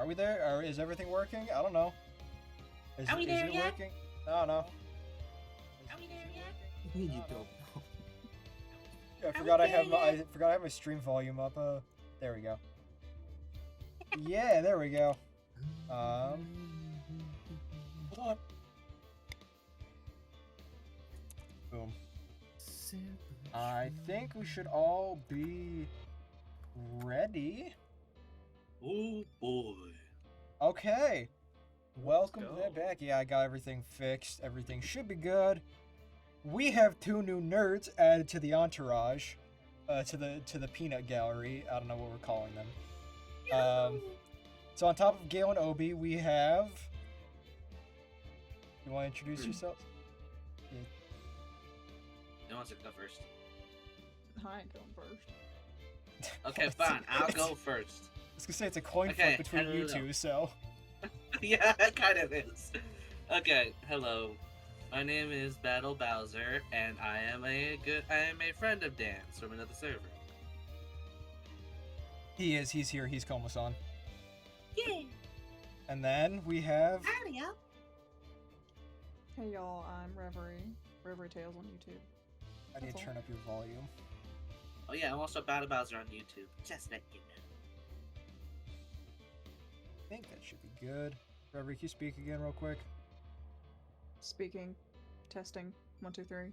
Are we there? Or is everything working? I don't know. Are we there it yet? working? I don't know. Are we there yet? You don't know. Yeah, I Are forgot we I have there my yet? stream volume up. There we go. Yeah, there we go. Hold on. Boom. I think we should all be ready. Oh boy. Okay. Welcome go. back. Yeah, I got everything fixed. Everything should be good. We have 2 new nerds added to the entourage, to the peanut gallery. I don't know what we're calling them. So on top of Gale and Obi, we have. You want to introduce yourselves? No one's gonna go first. I ain't going first. Okay, fine. I'll go first. I was gonna say it's a coin Okay, flip between you hello. two, so. Yeah, it kind of is. Okay, hello. My name is Battle Bowser, and I am a friend of Dan's from another server. He is. He's here. He's Como-san. Yeah. And then we have. Audio. Hey y'all, I'm Reverie Tales on YouTube. I need That's to all. turn up your volume. Oh yeah, I'm also Battle Bowser on YouTube. Just let you know. I think that should be good. Reverie, can you speak again real quick? Speaking, testing, 1, 2, 3.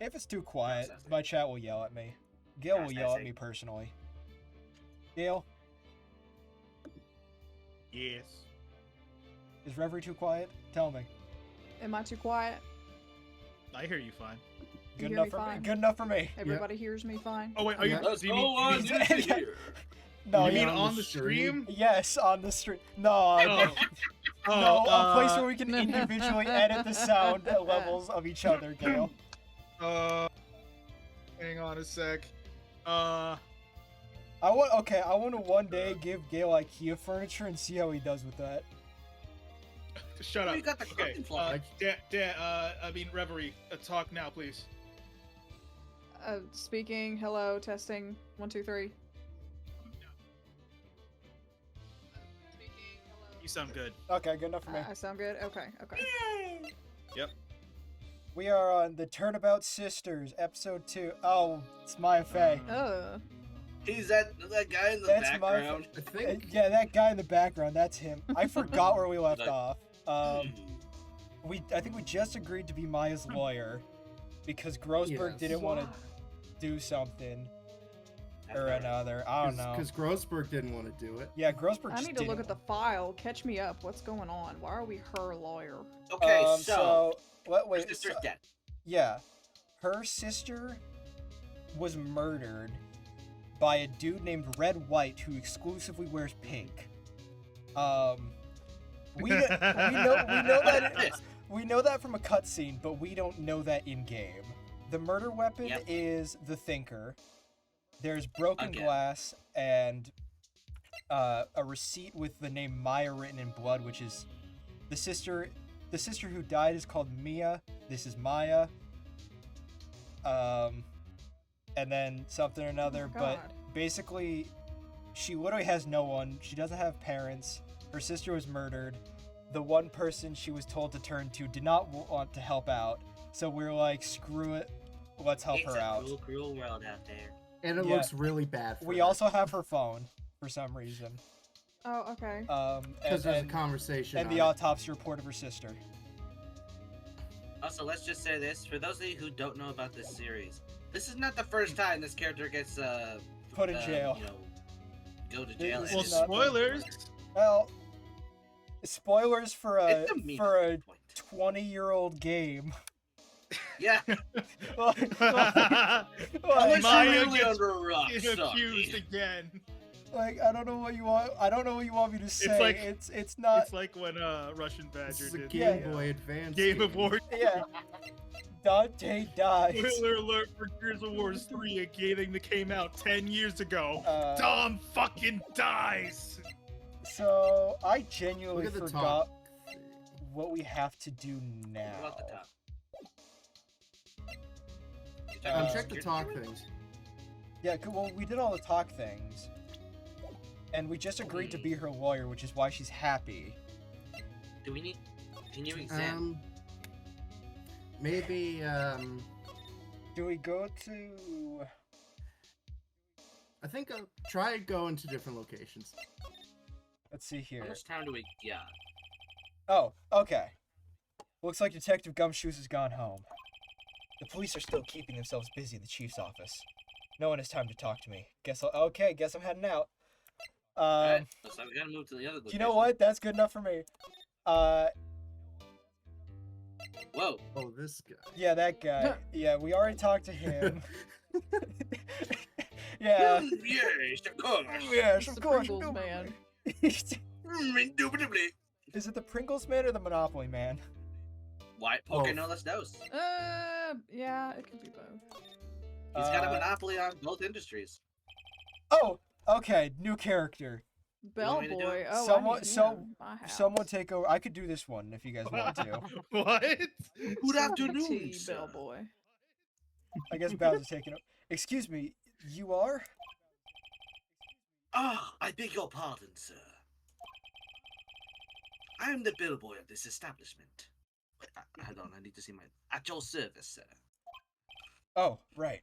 If it's too quiet, Processing. my chat will yell at me. Gale will yell at Processing. me personally. Gale, Yes. is Reverie too quiet? Tell me. Am I too quiet? I hear you fine. Good hear enough me for me. fine? Good enough for me. Everybody hears me fine? Oh wait, are you? Yeah. Let's Do you go mean, on Yeah. YouTube here. No, you you mean on on the the stream? Yes, on the stream. No, Oh. no, a place uh, where we can individually edit the sound levels of each other, Gale. Hang on a sec. I want to one day give Gale IKEA furniture and see how he does with that. Shut Oh, up. you got the Okay. cooking fly. Reverie, talk now, please. Speaking, hello, testing, 1, 2, 3. Speaking, hello. You sound good. Okay, good enough for me. I sound good? Okay. Yep. We are on the Turnabout Sisters, episode 2. Oh, it's Maya Fey. He's that guy in the That's my background. I think. Yeah, that guy in the background, that's him. I forgot where we left Like- off. I think we just agreed to be Maya's lawyer because Grossberg Yes. didn't want to do something or another. I don't know. Because Grossberg didn't want to do it. Yeah, Grossberg I just need to look didn't at the file. Catch me up. What's going on? Why are we her lawyer? Okay, Wait, her wait, sister's so- dead. yeah, her sister was murdered by a dude named Red White who exclusively wears pink. We know that we know that from a cutscene, but we don't know that in game. The murder weapon Yep. is the Thinker. There's broken Again. glass and a receipt with the name Maya written in blood, which is the sister. The sister who died is called Mia. This is Maya. And then something or another, but God. basically, she literally has no one. She doesn't have parents. Her sister was murdered. The one person she was told to turn to did not want to help out. So we're like, screw it. Let's help It's her a out. cruel, cruel world out there. And it Yeah. looks really bad for We her. also have her phone for some reason. Oh, okay. Because there's a conversation and on the it. autopsy report of her sister. Also, let's just say this: for those of you who don't know about this series, this is not the first time this character gets Put in jail. You know, go to jail. This Well, is not- spoilers. Well, spoilers for a It's a mean for a point. 20-year-old game. Yeah, Like, unless Maya you're really gets under a rock. accused sorry. again. like, I don't know what you want. I don't know what you want me to say. like- It's not. It's like when Russian This Badger is a did Game the, Boy Advance Game of War. Yeah. Dante dies. Spoiler alert for Gears of War 3, a game that came out 10 years ago. Dom fucking dies! So I Look genuinely at the forgot top. what we have to do now. What about the top? Uh, Check the talk things. Yeah, well, we did all the talk things. And we just agreed to be her lawyer, which is why she's happy. Do we need? Can you examine? Maybe Do we go to? I think I'll try going to different locations. Let's see here. How much time do we got? Oh, okay. Looks like Detective Gumshoes has gone home. The police are still keeping themselves busy in the chief's office. No one has time to talk to me. Guess I'm heading out. Alright, so we gotta move to the other location. You know what? That's good enough for me. Whoa. Oh, this guy. Yeah, that guy. Yeah, we already talked to him. Yeah. Yes, of course. Yes, It's of the course. Pringles man. Indubitably. Is it the Pringles man or the Monopoly man? White poker, no less dose. Yeah, it could be both. He's got a monopoly on both industries. Oh, okay. New character. Bellboy. me to do it? Oh, Someone- I need so- him. My house. Someone take over. I could do this one if you guys want to. What? Good afternoon, Tea, sir. Bellboy. I guess Bowser's taking over. Excuse me, you are? Ah, I beg your pardon, sir. I am the bellboy of this establishment. Wait, hold on, I need to see my... At your service, sir. Oh, right.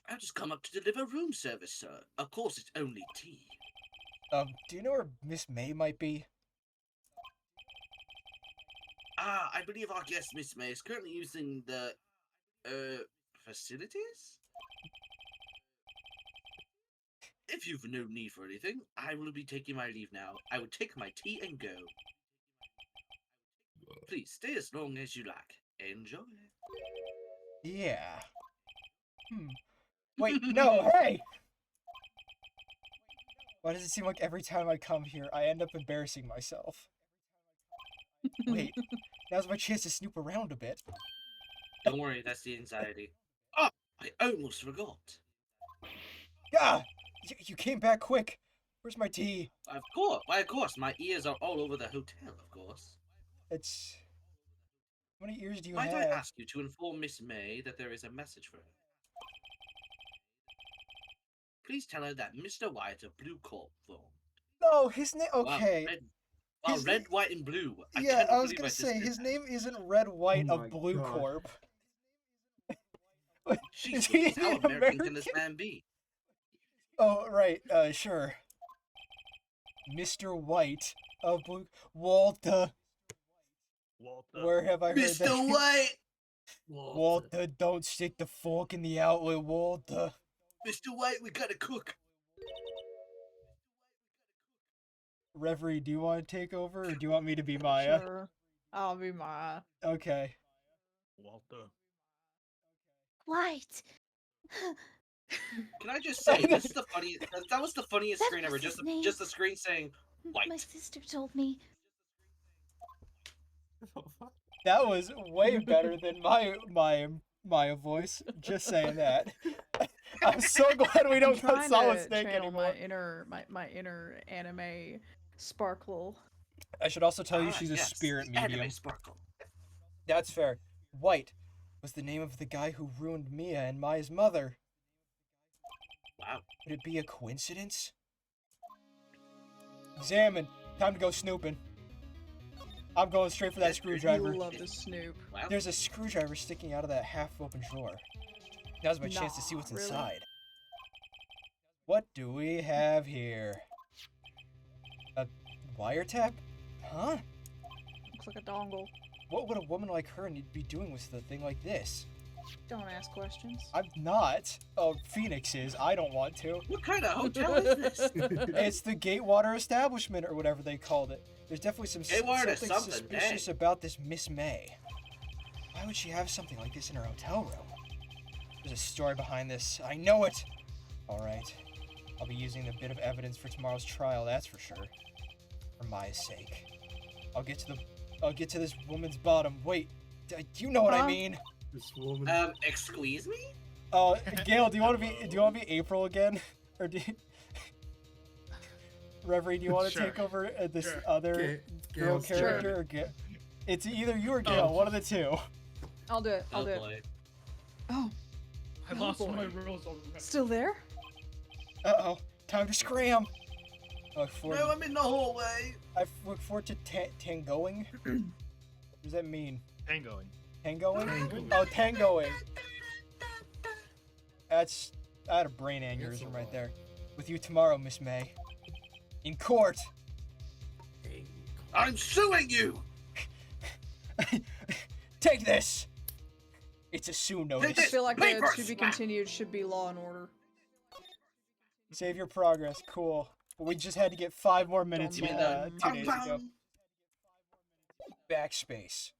I've just come up to deliver room service, sir. Of course, it's only tea. Do you know where Miss May might be? Ah, I believe our guest, Miss May, is currently using the, facilities? If you've no need for anything, I will be taking my leave now. I will take my tea and go. Please, stay as long as you like. Enjoy. Yeah. Wait, no, hey! Why does it seem like every time I come here, I end up embarrassing myself? Wait, now's my chance to snoop around a bit. Don't worry, that's the anxiety. Oh, I almost forgot. Ah! You came back quick. Where's my tea? Of course, why, of course, my ears are all over the hotel, of course. It's... How many ears do you Might have? I ask you to inform Miss May that there is a message for her? Please tell her that Mr. White of Blue Corp phone. No, his name... Okay. Wow, His red, white, and blue. Yeah, cannot I was believe gonna just say, did his that. name isn't Red White Oh of my Blue God. Corp. Jeez, he Louise, how an American can this American? man be? Oh, right, sure. Mr. White of Blue... Walter. Walter. Where have I heard Mr. that? White! Walter, don't stick the fork in the outlet, Walter. Mr. White, we gotta cook. Reverie, do you want to take over, or do you want me to be Maya? Sure. I'll be Maya. Okay. Walter. White. Can I just say, this is the funniest, that was the funniest That screen ever. was his name. Just the screen saying, My White. sister told me. That was way better than my Maya voice. Just saying that. I'm so glad we don't got trying Solid to Snake channel anymore. my inner anime sparkle. I should also tell you Ah, she's a yes, spirit the anime medium. sparkle. That's fair. White was the name of the guy who ruined Mia and Maya's mother. Wow. Would it be a coincidence? Examine. Time to go snooping. I'm going straight for that Yes, you're- screwdriver. You love to snoop. Wow. There's a screwdriver sticking out of that half-open drawer. Now's my chance to see what's Nah, really? inside. What do we have here? A wiretap? Huh? Looks like a dongle. What would a woman like her need to be doing with a thing like this? Don't ask questions. I'm not. Oh, Phoenix is. I don't want to. What kind of hotel is this? It's the Gatewater establishment, or whatever they called it. There's definitely Gatewater something something, suspicious dang. about this Miss May. Why would she have something like this in her hotel room? There's a story behind this. I know it! Alright. I'll be using the bit of evidence for tomorrow's trial, that's for sure. For Maya's sake. I'll get to this woman's bottom. Wait, do you know what I Huh? mean? This woman. Excuse me? Oh, Gail, do you want to be April again? Or do you... Reverie, do you want to Sure. take over this Sure. other girl Gail's character? turn. Or It's either you or Gail, Oh. one of the two. I'll do it. I'll Oh do it. boy. Oh, I Oh, lost one boy. of my rolls already. Still there? Uh-oh. Time to scram. I look forward, No, I'm in the hallway. I look forward to tangoing. What does that mean? Tangoing. Tangoing? Tangoing. Oh, tangoing. That's... I had a brain aneurysm right there. With you tomorrow, Miss May. In court. I'm suing you. Take this. It's a sue I notice. feel like Paper the to be slap. continued should be Law and Order. Save your progress. Cool. But we just had to get 5 more minutes You mean the- 2 days ago. Backspace.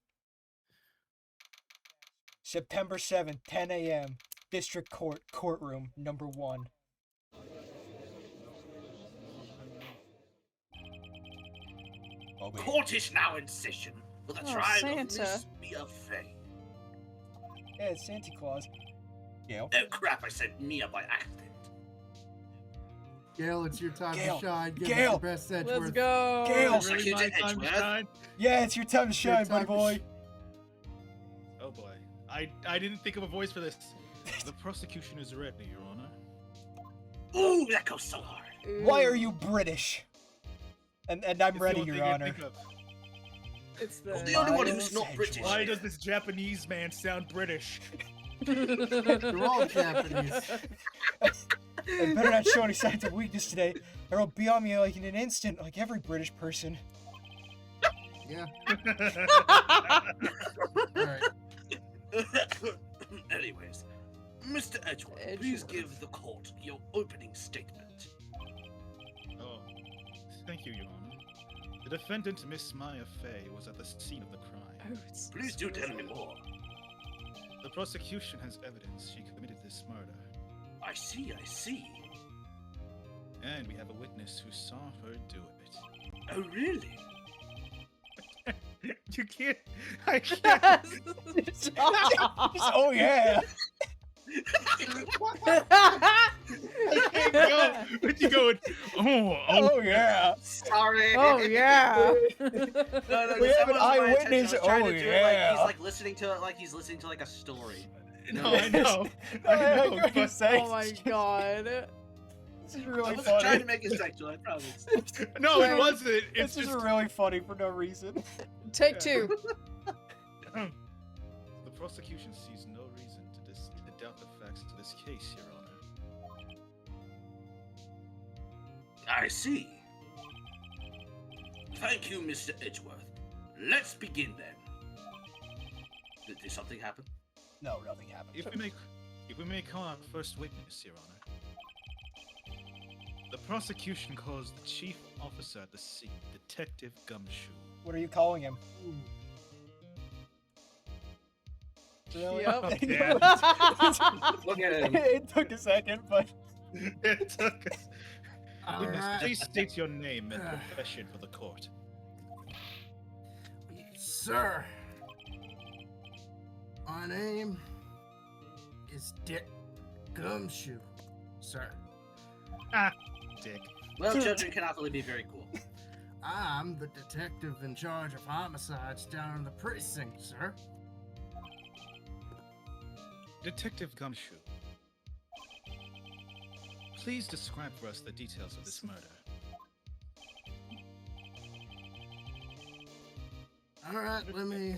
September 7th, 10 a.m. District Court, courtroom, number 1. Okay. Court is now in session for the Oh, trial Santa. of Miss Mia Fey. Yeah, it's Santa Claus. Gail. Oh crap! I said Mia by accident. Gail, it's your time Gail, to shine. Give us Gail. your best Edgeworth. Let's go. Gail. Is it really my time to shine? Yeah, it's your time to shine, buddy boy. Oh boy. I didn't think of a voice for this. The prosecution is ready, Your Honor. Ooh, that goes so hard. Ooh. Why are you British? And I'm It's the ready, only Your thing I Honor. think of. It's the. The only one Miles who's not British. Edgeworth. Why does this Japanese man sound British? They're all Japanese. I better not show any signs of weakness today, or it'll be on me like in an instant, like every British person. Yeah. All right. Anyways, Mr. Edgeworth, please give the court your opening statement. Oh, thank you, Your Honor. The defendant, Miss Maya Fey, was at the scene of the crime. Oh, it's Please do tell me more. The prosecution has evidence she committed this murder, I see, I see. and we have a witness who saw her do it. Oh, really? You can't. I can't. Oh yeah! I can't go. But you going? Oh, Oh yeah! Sorry. Oh yeah. No, We that have an wasn't my eyewitness. intention. I was trying Oh, to do it like yeah. he's like listening to it like he's listening to like a story. No, I know. I I know. know what you're But saying. Oh my god. This is I really wasn't trying to funny. make it sexual, I promise. no, it Wait, wasn't. This It's is just really funny for no reason. Take 2. the prosecution sees no reason to doubt the facts of this case, Your Honor. I see. Thank you, Mr. Edgeworth. Let's begin then. Did something happen? No, nothing happened. If we may call our first witness, Your Honor. The prosecution calls the chief officer at the scene, Detective Gumshoe. What are you calling him? Really? Yep. Yeah. Look at him. It took a second, but It took us. All Witness, right. please state your name and profession for the court. Sir, my name is Dick Gumshoe, sir. Dick. Well, children can actually be very cool. I'm the detective in charge of homicides down in the precinct, sir. Detective Gumshoe. Please describe for us the details of this murder. All right, let me.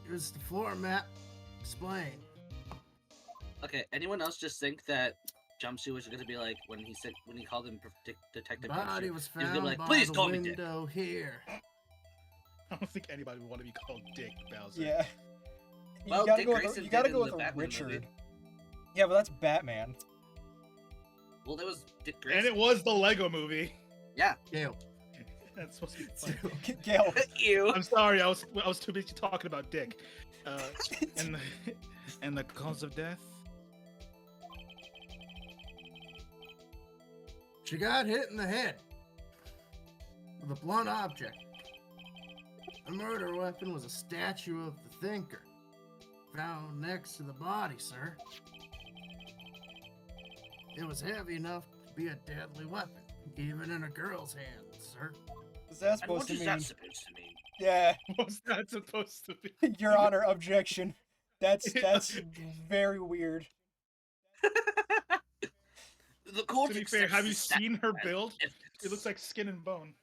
Here's the floor map. Explain. Okay, anyone else just think that Jumpsuit was going to be like when he called him Detective Body Jumpsuit? was He was found gonna be like, by "Please the call me Dick." window here. I don't think anybody would want to be called Dick Bowser. yeah. You Well, gotta Dick go with, Grayson you gotta did go in the with Batman Richard. movie. Yeah, but that's Batman. Well, there was Dick Grayson. And it was the Lego movie. Gail. That's supposed to be funny. Gail. Ew. I'm sorry, I was too busy talking about Dick. And the cause of death? She got hit in the head with a blunt object. The murder weapon was a statue of the thinker, found next to the body, sir. It was heavy enough to be a deadly weapon, even in a girl's hand, sir. What's that And supposed what to is mean? that supposed to mean? Yeah, What's that supposed to be? Your Honor, objection. That's very weird. The court To be fair, accepts have the you stand seen her as build? evidence. It looks like skin and bone.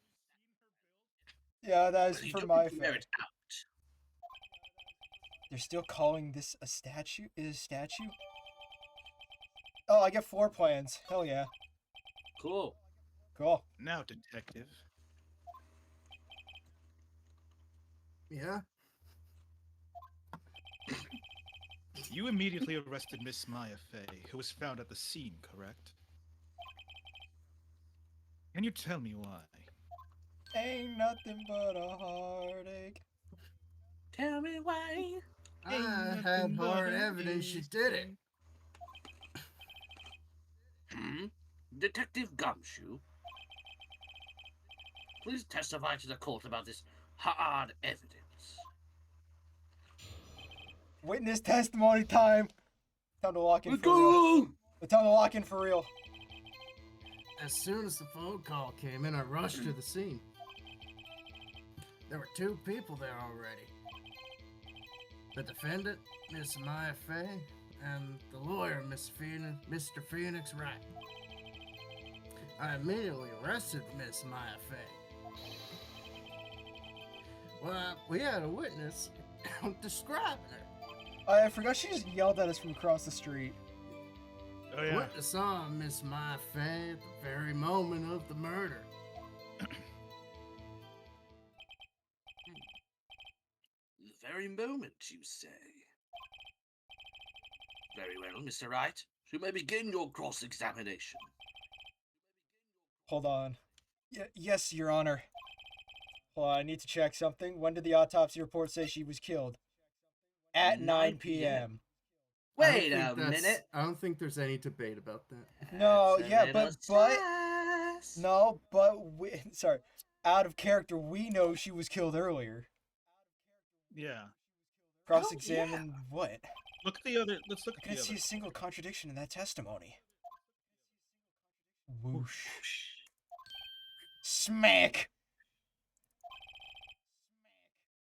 Yeah, that is Well, you for don't my need to wear fair. it out. They're still calling this a statue? Is it a statue? Oh, I get floor plans. Hell yeah. Cool. Cool. Now, detective, Yeah? you immediately arrested Miss Maya Fey, who was found at the scene, correct? Can you tell me why? Ain't nothing but a heartache. Tell me why. I had hard evidence she did it. Detective Gumshoe, please testify to the court about this hard evidence. Witness testimony time. Time to lock in Let's for real. go! Time to lock in for real. As soon as the phone call came in, I rushed to the scene. There were 2 people there already. The defendant, Miss Maya Fey, and the lawyer, Mr. Phoenix Wright. I immediately arrested Miss Maya Fey. Well, we had a witness describing her. I forgot she just yelled at us from across the street. Oh The yeah. witness saw Miss Maya Fey at the very moment of the murder. The very moment, you say? Very well, Mr. Wright. You may begin your cross-examination. Hold on. Yes, Your Honor. Hold on, I need to check something. When did the autopsy report say she was killed? At 9 p.m. Wait a minute. I don't think there's any debate about that. No, That's a yeah, little but sus. no, but sorry. Out of character, we know she was killed earlier. Yeah. Cross-examine what? Look at the other. Let's look I at the couldn't see other. a single contradiction in that testimony. Whoosh. Smack!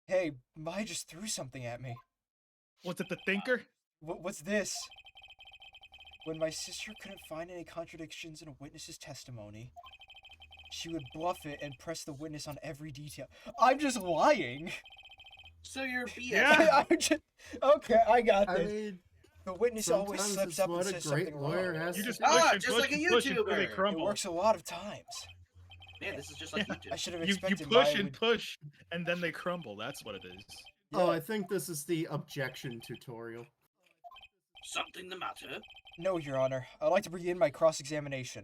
Hey, Mai just threw something at me. Was it the thinker? What's this? When my sister couldn't find any contradictions in a witness's testimony, she would bluff it and press the witness on every detail. I'm just lying. So you're BS. Yeah. I'm just okay. I got I this. mean, The witness always sometimes slips it's up and what a says great something lawyer wrong. has You to just do. push Ah, and just push like a and push until they YouTuber. It crumble. It works a lot of times. Man, this is just like YouTube. I should have You expected push Maya and would... push, and then they crumble. That's what it is. Oh, Yeah. I think this is the objection tutorial. Something the matter? No, Your Honor. I'd like to begin my cross-examination.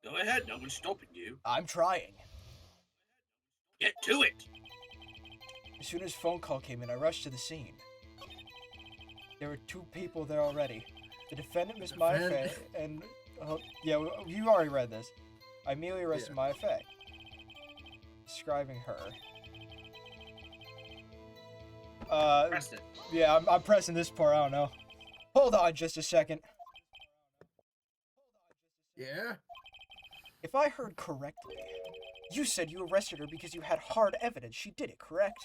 Go ahead, no one's stopping you. I'm trying. Get to it! As soon as phone call came in, I rushed to the scene. There were 2 people there already. The defendant, Miss Maya Fey, and... yeah, you already read this. I immediately arrested Maya Fey. Describing her. Press it. Yeah, I'm pressing this part, I don't know. Hold on just a second. Yeah? If I heard correctly, you said you arrested her because you had hard evidence she did it, correct?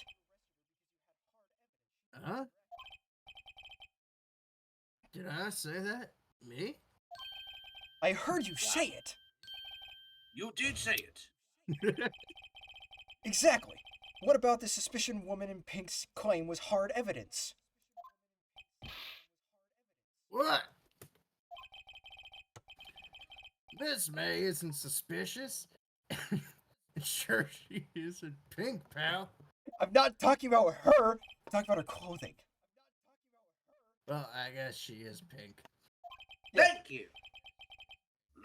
Huh? Did I say that? Me? I heard you say it. You did say it. Exactly. What about the suspicion woman in pink's claim was hard evidence? What? Miss May isn't suspicious. Sure she isn't pink, pal. I'm not talking about her. I'm talking about her clothing. Well, I guess she is pink. Yeah. Thank you.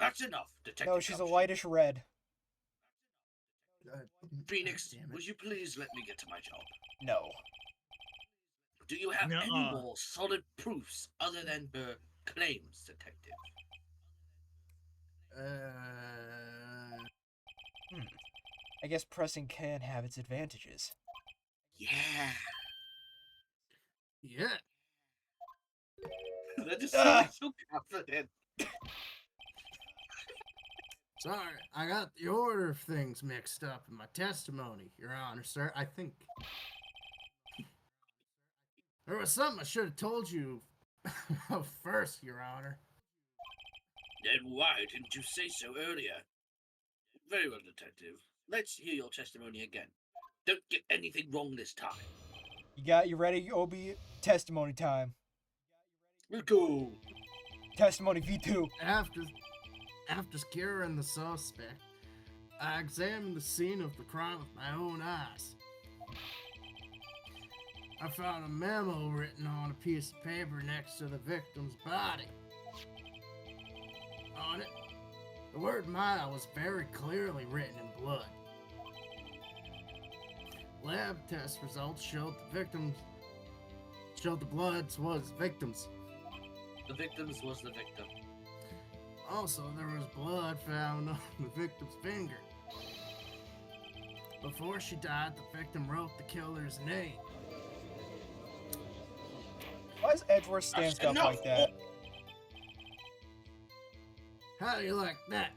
That's enough, Detective. No, she's a Gumshoe. lightish red. Phoenix, damn it. would you please let me get to my job? No. Do you have any Nuh-uh. more solid proofs other than her claims, Detective? I guess pressing can have its advantages. Yeah. Yeah. That just Ah. seems so confident. Sorry, I got the order of things mixed up in my testimony, Your Honor, sir. I think there was something I should have told you First, Your Honor. Then why didn't you say so earlier? Very well, Detective. Let's hear your testimony again. Don't get anything wrong this time. You ready, Obi? Testimony time. We'll go. Testimony V2. After securing the suspect, I examined the scene of the crime with my own eyes. I found a memo written on a piece of paper next to the victim's body. On it, the word Maya was very clearly written in blood. Lab test results showed the blood was victims. The victims was the victim. Also, there was blood found on the victim's finger. Before she died, the victim wrote the killer's name. Why does Edgeworth stand stuff enough. like that? How do you like that?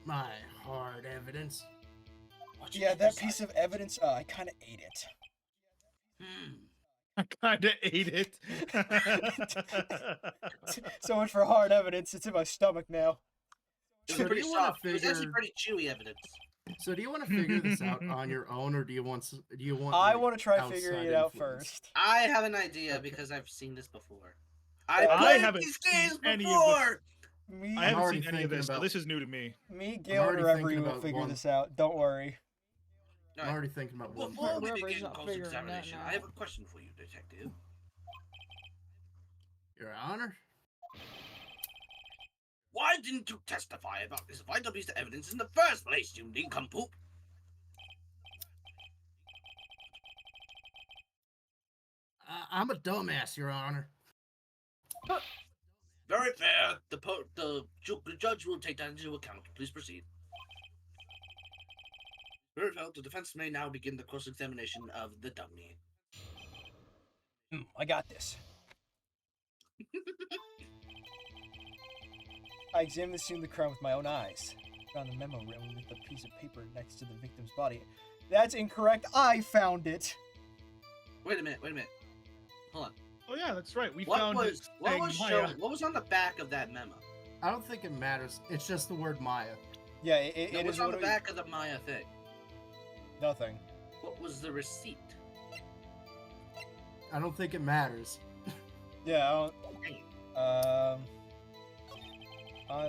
My hard evidence. Yeah, that piece of evidence, I kind of ate it. I kinda ate it. So much for hard evidence. It's in my stomach now. It was So do pretty you wanna soft. It was actually figure- pretty chewy evidence. So do you want to figure this out on your own, or do you want? I like, want to try outside figuring it out influence? first. I have an idea because I've seen this before. I I've played haven't these seen games any of before! Me, I haven't already seen any of thinking this, so about- this is new to me. Gail, already and Reverie thinking will about figure one. this out. Don't worry. I'm already thinking about one. Before we Reverie's begin not figuring that cross-examination, now. I have a question for you, Detective. Your Honor. Why didn't you testify about this vital piece of evidence in the first place, you nincompoop? I'm a dumbass, Your Honor. Very fair. The judge will take that into account. Please proceed. Very well. The defense may now begin the cross-examination of the dummy. I got this. I examined the scene of the crime with my own eyes. Found the memo written with a piece of paper next to the victim's body. That's incorrect. I found it. Wait a minute. Hold on. Oh yeah, that's right. We What found was it. what saying was Maya. shown, what was on the back of that memo? I don't think it matters. It's just the word Maya. Yeah, it What was is on the literally back of the Maya thing? nothing. What was the receipt? I don't think it matters. Yeah, I don't.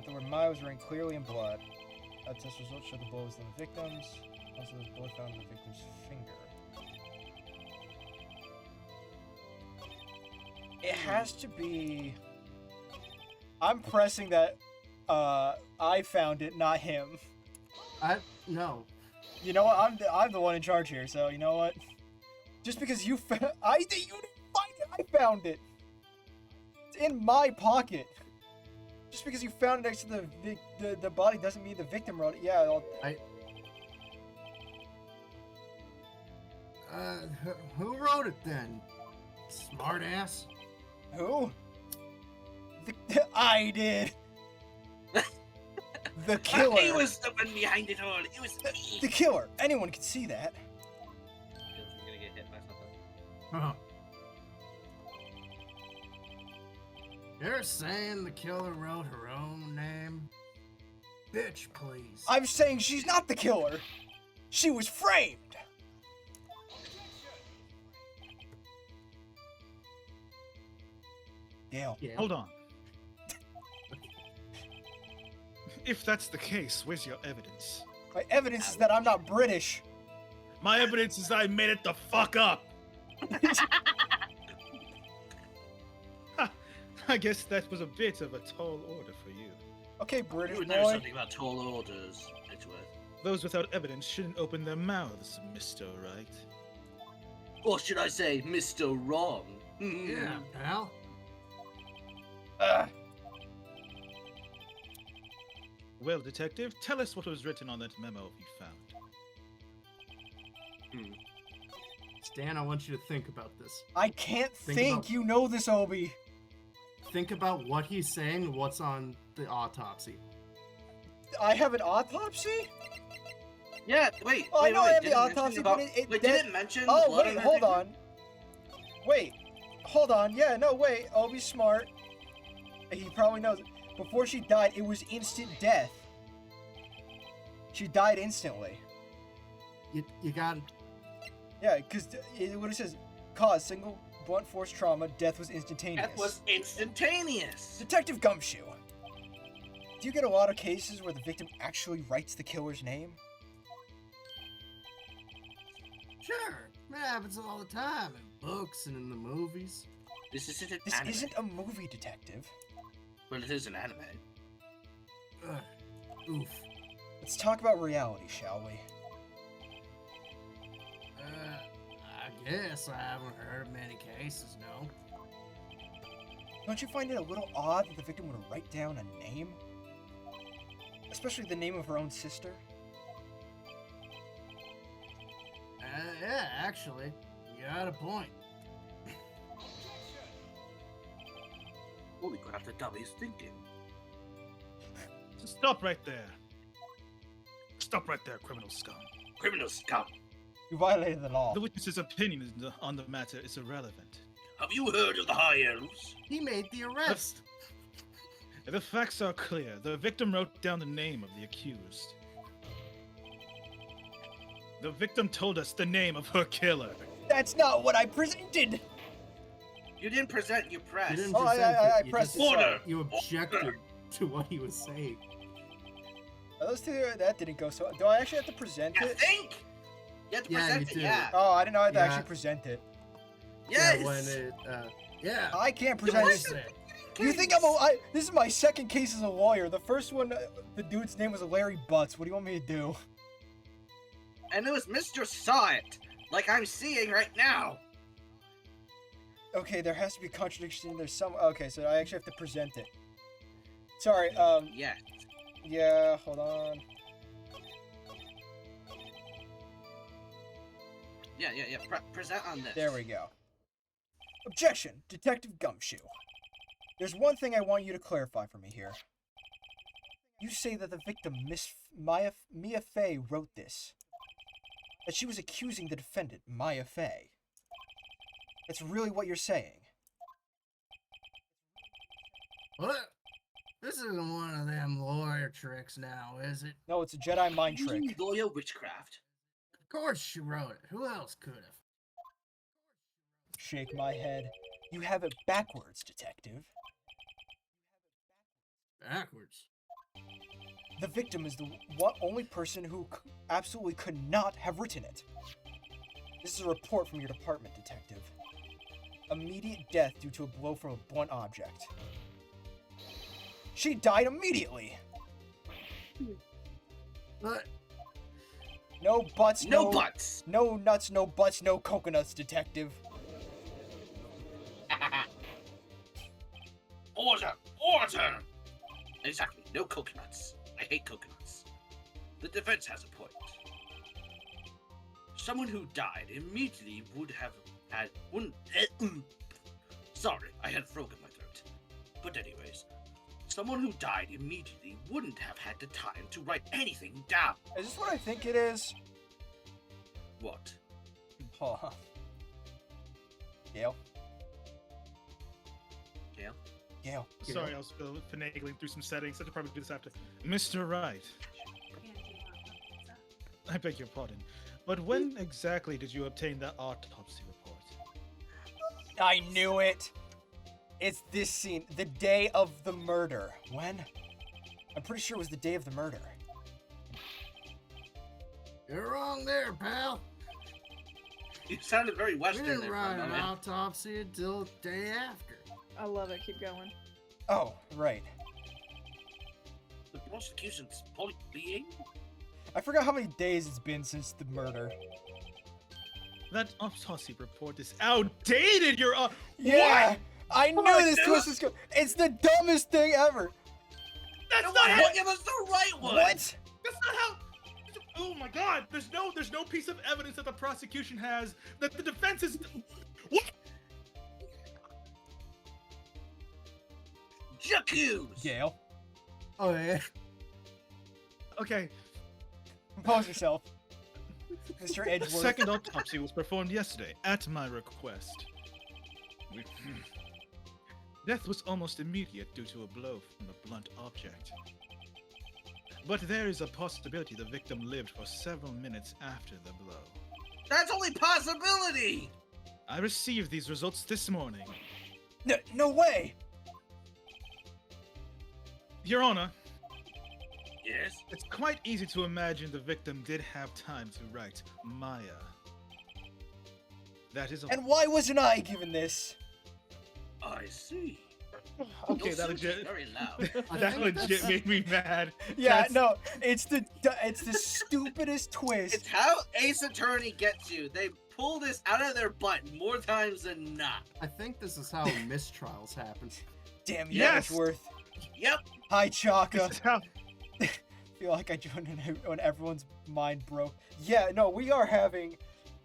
The word Maya was written clearly in blood. Test results showed the blood was in the victim's. Also, there was blood found in the victim's finger. It has to be. I'm pressing that. I found it, not him. No. You know what? I'm the one in charge here. So you know what? Just because you you didn't find it, I found it. It's in my pocket. Just because you found it next to the body doesn't mean the victim wrote it. Yeah, Who wrote it then? Smartass. who? I did. The killer. He was the one behind it all. It was me. The killer. Anyone can see that. You're gonna get hit by something. Huh. You're saying the killer wrote her own name? Bitch, please. I'm saying she's not the killer. She was framed. Gail. Yeah. Hold on. If that's the case, where's your evidence? My evidence is that I'm not British. My evidence is I made it the fuck up. I guess that was a bit of a tall order for you. Okay, You British would know boy. something about tall orders, Edgeworth. Those without evidence shouldn't open their mouths, Mr. Right. Or should I say, Mr. Wrong? Yeah, pal. Well, detective, tell us what was written on that memo you found. Stan, I want you to think about this. I can't Think think. about- You know this, Obi. Think about what he's saying and what's on the autopsy. I have an autopsy? Yeah, wait. Oh, I wait, know wait, I have did the it mention autopsy, about- but it Wait, that- did it mention Oh, blood wait, on her hold finger? on. Wait. hold on. Yeah, no, wait. I'll be smart. He probably knows. Before she died, it was instant death. She died instantly. You got it. Yeah, because what it says, cause single blunt force trauma, death was instantaneous. That was instantaneous. Detective Gumshoe. Do you get a lot of cases where the victim actually writes the killer's name? Sure. It happens all the time in books and in the movies. This isn't an This anime. isn't a movie, detective. Well, it is an anime. Ugh. Oof. Let's talk about reality, shall we? I guess I haven't heard of many cases, no. Don't you find it a little odd that the victim would write down a name? Especially the name of her own sister? Yeah, actually, you got a point. Holy crap, the dummy's thinking. Stop right there. Stop right there, criminal scum. Criminal scum. You violated the law. The witness's opinion on the matter is irrelevant. Have you heard of the High Elves? He made the arrest. The facts are clear. The victim wrote down the name of the accused. The victim told us the name of her killer. That's not what I presented! You didn't present your press. You didn't Oh, present I it, you pressed just- it, sorry. Order. You objected to what he was saying. Those two, that didn't go so. Do I actually have to present You it? think? You have to Yeah, present you it, do. yeah. Oh, I didn't know I had to Yeah. actually present it. Yes! Yeah, when it, yeah. I can't You present what this. I said. You think this is my second case as a lawyer. The first one, the dude's name was Larry Butts. What do you want me to do? And it was Mr. Saw It, like I'm seeing right now. Okay, there has to be a contradiction. There's some. Okay, so I actually have to present it. Sorry. Yeah. Yeah. Hold on. Yeah. Present on this. There we go. Objection, Detective Gumshoe. There's one thing I want you to clarify for me here. You say that the victim, Mia Fey, wrote this. That she was accusing the defendant, Maya Fey. That's really what you're saying. What? This isn't one of them lawyer tricks now, is it? No, it's a Jedi mind trick. Lawyer witchcraft. Of course she wrote it. Who else could have? Shake my head. You have it backwards, detective. Backwards. The victim is the only person who absolutely could not have written it. This is a report from your department, detective. Immediate death due to a blow from a blunt object. She died immediately. But No buts, No buts. No nuts, no butts, no coconuts, detective. Order! Order! Exactly. No coconuts. I hate coconuts. The defense has a point. Someone who died immediately would have had... Sorry, I had a frog in my throat. But anyways, someone who died immediately wouldn't have had the time to write anything down. Is this what I think it is? What? Hold on. Gail? Gail? Gail. Sorry, I was finagling through some settings. I should probably do this after. Mr. Wright, I beg your pardon, but when exactly did you obtain that autopsy report? I knew it! It's this scene. The day of the murder. When? I'm pretty sure it was the day of the murder. you're wrong there, pal. You sounded very We Western didn't there for write a an moment. autopsy until the day after. I love it. Keep going. Oh, right. The prosecution's point being? I forgot how many days it's been since the murder. That autopsy report is outdated. Yeah! I knew my this God. twist was going. It's the dumbest thing ever. That's No not one how. will give us the right one! What? That's not how. Oh my God! There's no piece of evidence that the prosecution has that the defense is. What? J'accuse! Gail, Oh yeah. Okay. compose yourself. Mr. The Edgeworth. second autopsy was performed yesterday at my request. Death was almost immediate due to a blow from the blunt object. But there is a possibility the victim lived for several minutes after the blow. That's only possibility! I received these results this morning. No way! Your Honor, Yes? it's quite easy to imagine the victim did have time to write Maya. That is all. And why wasn't I given this? I see. Okay, Your that suit is legit. very loud. That legit made me mad. Yeah, That's- no, it's the stupidest twist. It's how Ace Attorney gets you. They pull this out of their butt more times than not. I think this is how mistrials happen. Damn you, Yes! Edgeworth. Yep. Hi, Chaka. This is how- Feel like I joined when everyone's mind broke. Yeah, no, we are having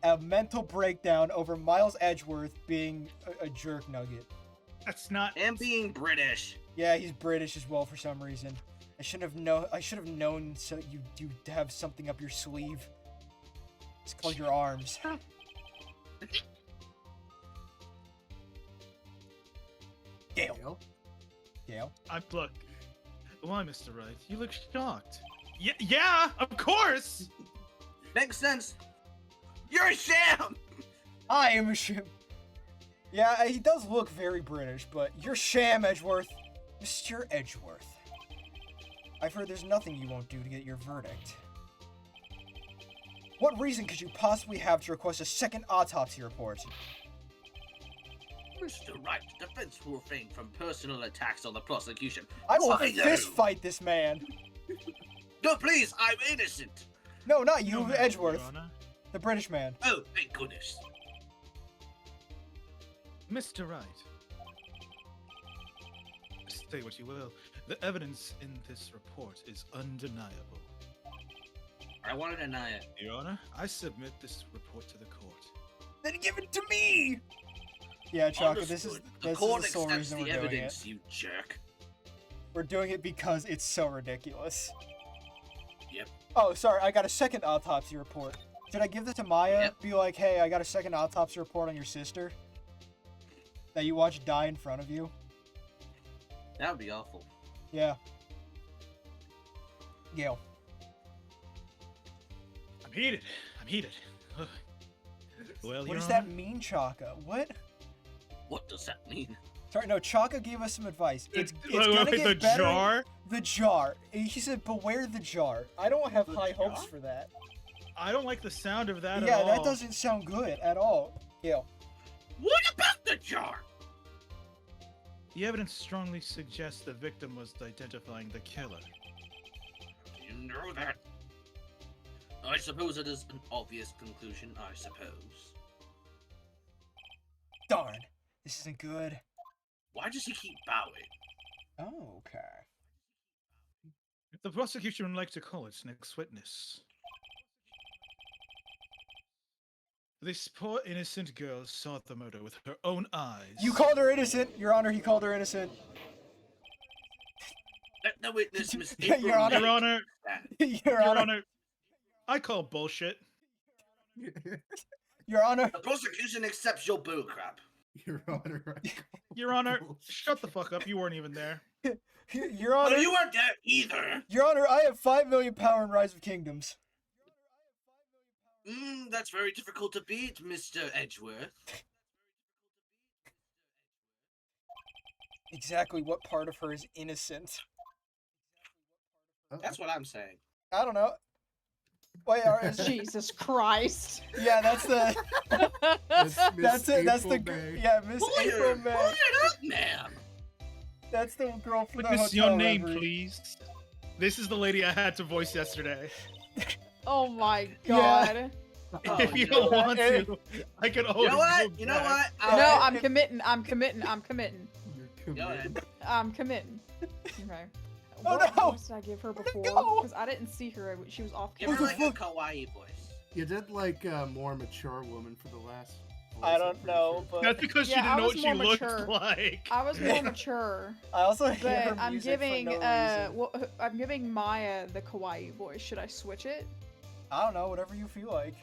a mental breakdown over Miles Edgeworth being a jerk nugget. That's not. And being British. Yeah, he's British as well for some reason. I should have known. So you have something up your sleeve. It's called your arms. Gale. Gale? Gale. Look. Why, Mr. Wright? You look shocked. Yeah, of course. Makes sense. You're a sham! I am a sham. Yeah, he does look very British, but you're sham, Edgeworth. Mr. Edgeworth. I've heard there's nothing you won't do to get your verdict. What reason could you possibly have to request a second autopsy report? Mr. Wright, defense will refrain from personal attacks on the prosecution. I will I know. fist fight this man. No, please, I'm innocent. No, not you, No matter, Edgeworth. Your Honor. The British man. Oh, thank goodness. Mr. Wright. Say what you will. The evidence in this report is undeniable. I want to deny it. Your Honor, I submit this report to the court. Then give it to me! Yeah, Chaka, this is Understood. The the court sole accepts reason the we're doing it. evidence, you jerk. We're doing it because it's so ridiculous. Yep. Oh, sorry, I got a second autopsy report. Did I give this to Maya? Yep. Be like, hey, I got a second autopsy report on your sister that you watched die in front of you? That would be awful. Yeah. Gale. I'm heated. Ugh. Well, What Your does Honor, that mean, Chaka? What? What does that mean? Sorry, no, Chaka gave us some advice. It's Wait, gonna wait, get the better. jar? The jar. He said, beware the jar. I don't have The high hopes jar? for that. I don't like the sound of that at Yeah, all. that doesn't sound good at all. Gale. What about the jar? The evidence strongly suggests the victim was identifying the killer. You know that. I suppose it is an obvious conclusion, I suppose. Darn. This isn't good. Why does he keep bowing? Oh, okay. The prosecution would like to call its next witness. This poor innocent girl saw the murder with her own eyes. You called her innocent, Your Honor. He called her innocent. Let the witness, Miss Yeah, April Your Honor. Your Honor, Your Your Honor. Honor, I call bullshit. Your Honor. The prosecution accepts your bullcrap. Your Honor. Your Honor, shut the fuck up. You weren't even there. Your Honor. Well, you weren't there either. Your Honor, I have 5 million power in Rise of Kingdoms. That's very difficult to beat, Mr. Edgeworth. Exactly what part of her is innocent? That's what I'm saying. I don't know. Wait, Jesus Christ. yeah, that's the that's it. That's the yeah, Miss Pull April it Man. up, ma'am. That's the girl from the Witness hotel. your name, Reverie. please. This is the lady I had to voice yesterday. Oh my Yeah. god. Oh, If you no. don't want to, I can always You know what? go You know back. what? No, I'm committing. I'm committing. I'm committing. You're Go ahead. I'm committing. Okay. Oh, What no! voice did I give her Where'd it before? go? Because I didn't see her. She was off Give her camera. like a kawaii voice. You did like a more mature woman for the last. I voice, don't I'm pretty know, sure. but That's because she Yeah, I didn't know was what she more looked mature. like. I was more mature. I also hear her But I'm music giving for no reason. I'm giving Maya the kawaii voice. Should I switch it? I don't know, whatever you feel like.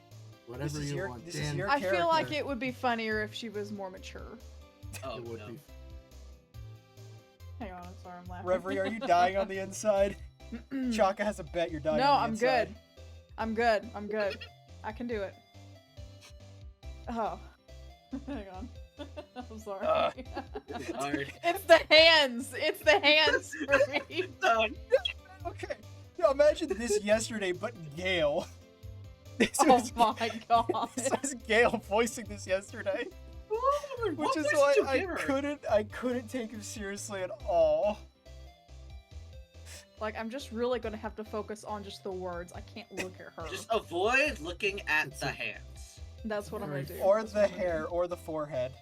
Whatever is you your- want. this is Dan, your- I feel like character. it would be funnier if she was more mature. Oh it would no. be. Hang on, I'm sorry, I'm laughing. Reverie, are you dying on the inside? Chaka has a bet you're dying No, on the I'm inside. good. I'm good. I'm good. I can do it. Oh. Hang on. I'm sorry. It's hard. It's the hands! It's the hands for me! No. Okay. Now imagine this yesterday, but Gale. This Oh was, my god. this was Gale voicing this yesterday. What Which is voice why did you I give her? couldn't take him seriously at all. Like, I'm just really gonna have to focus on just the words. I can't look at her. Just avoid looking at the hands. That's what I'm gonna do. Or That's the what I'm gonna hair, do. or the forehead.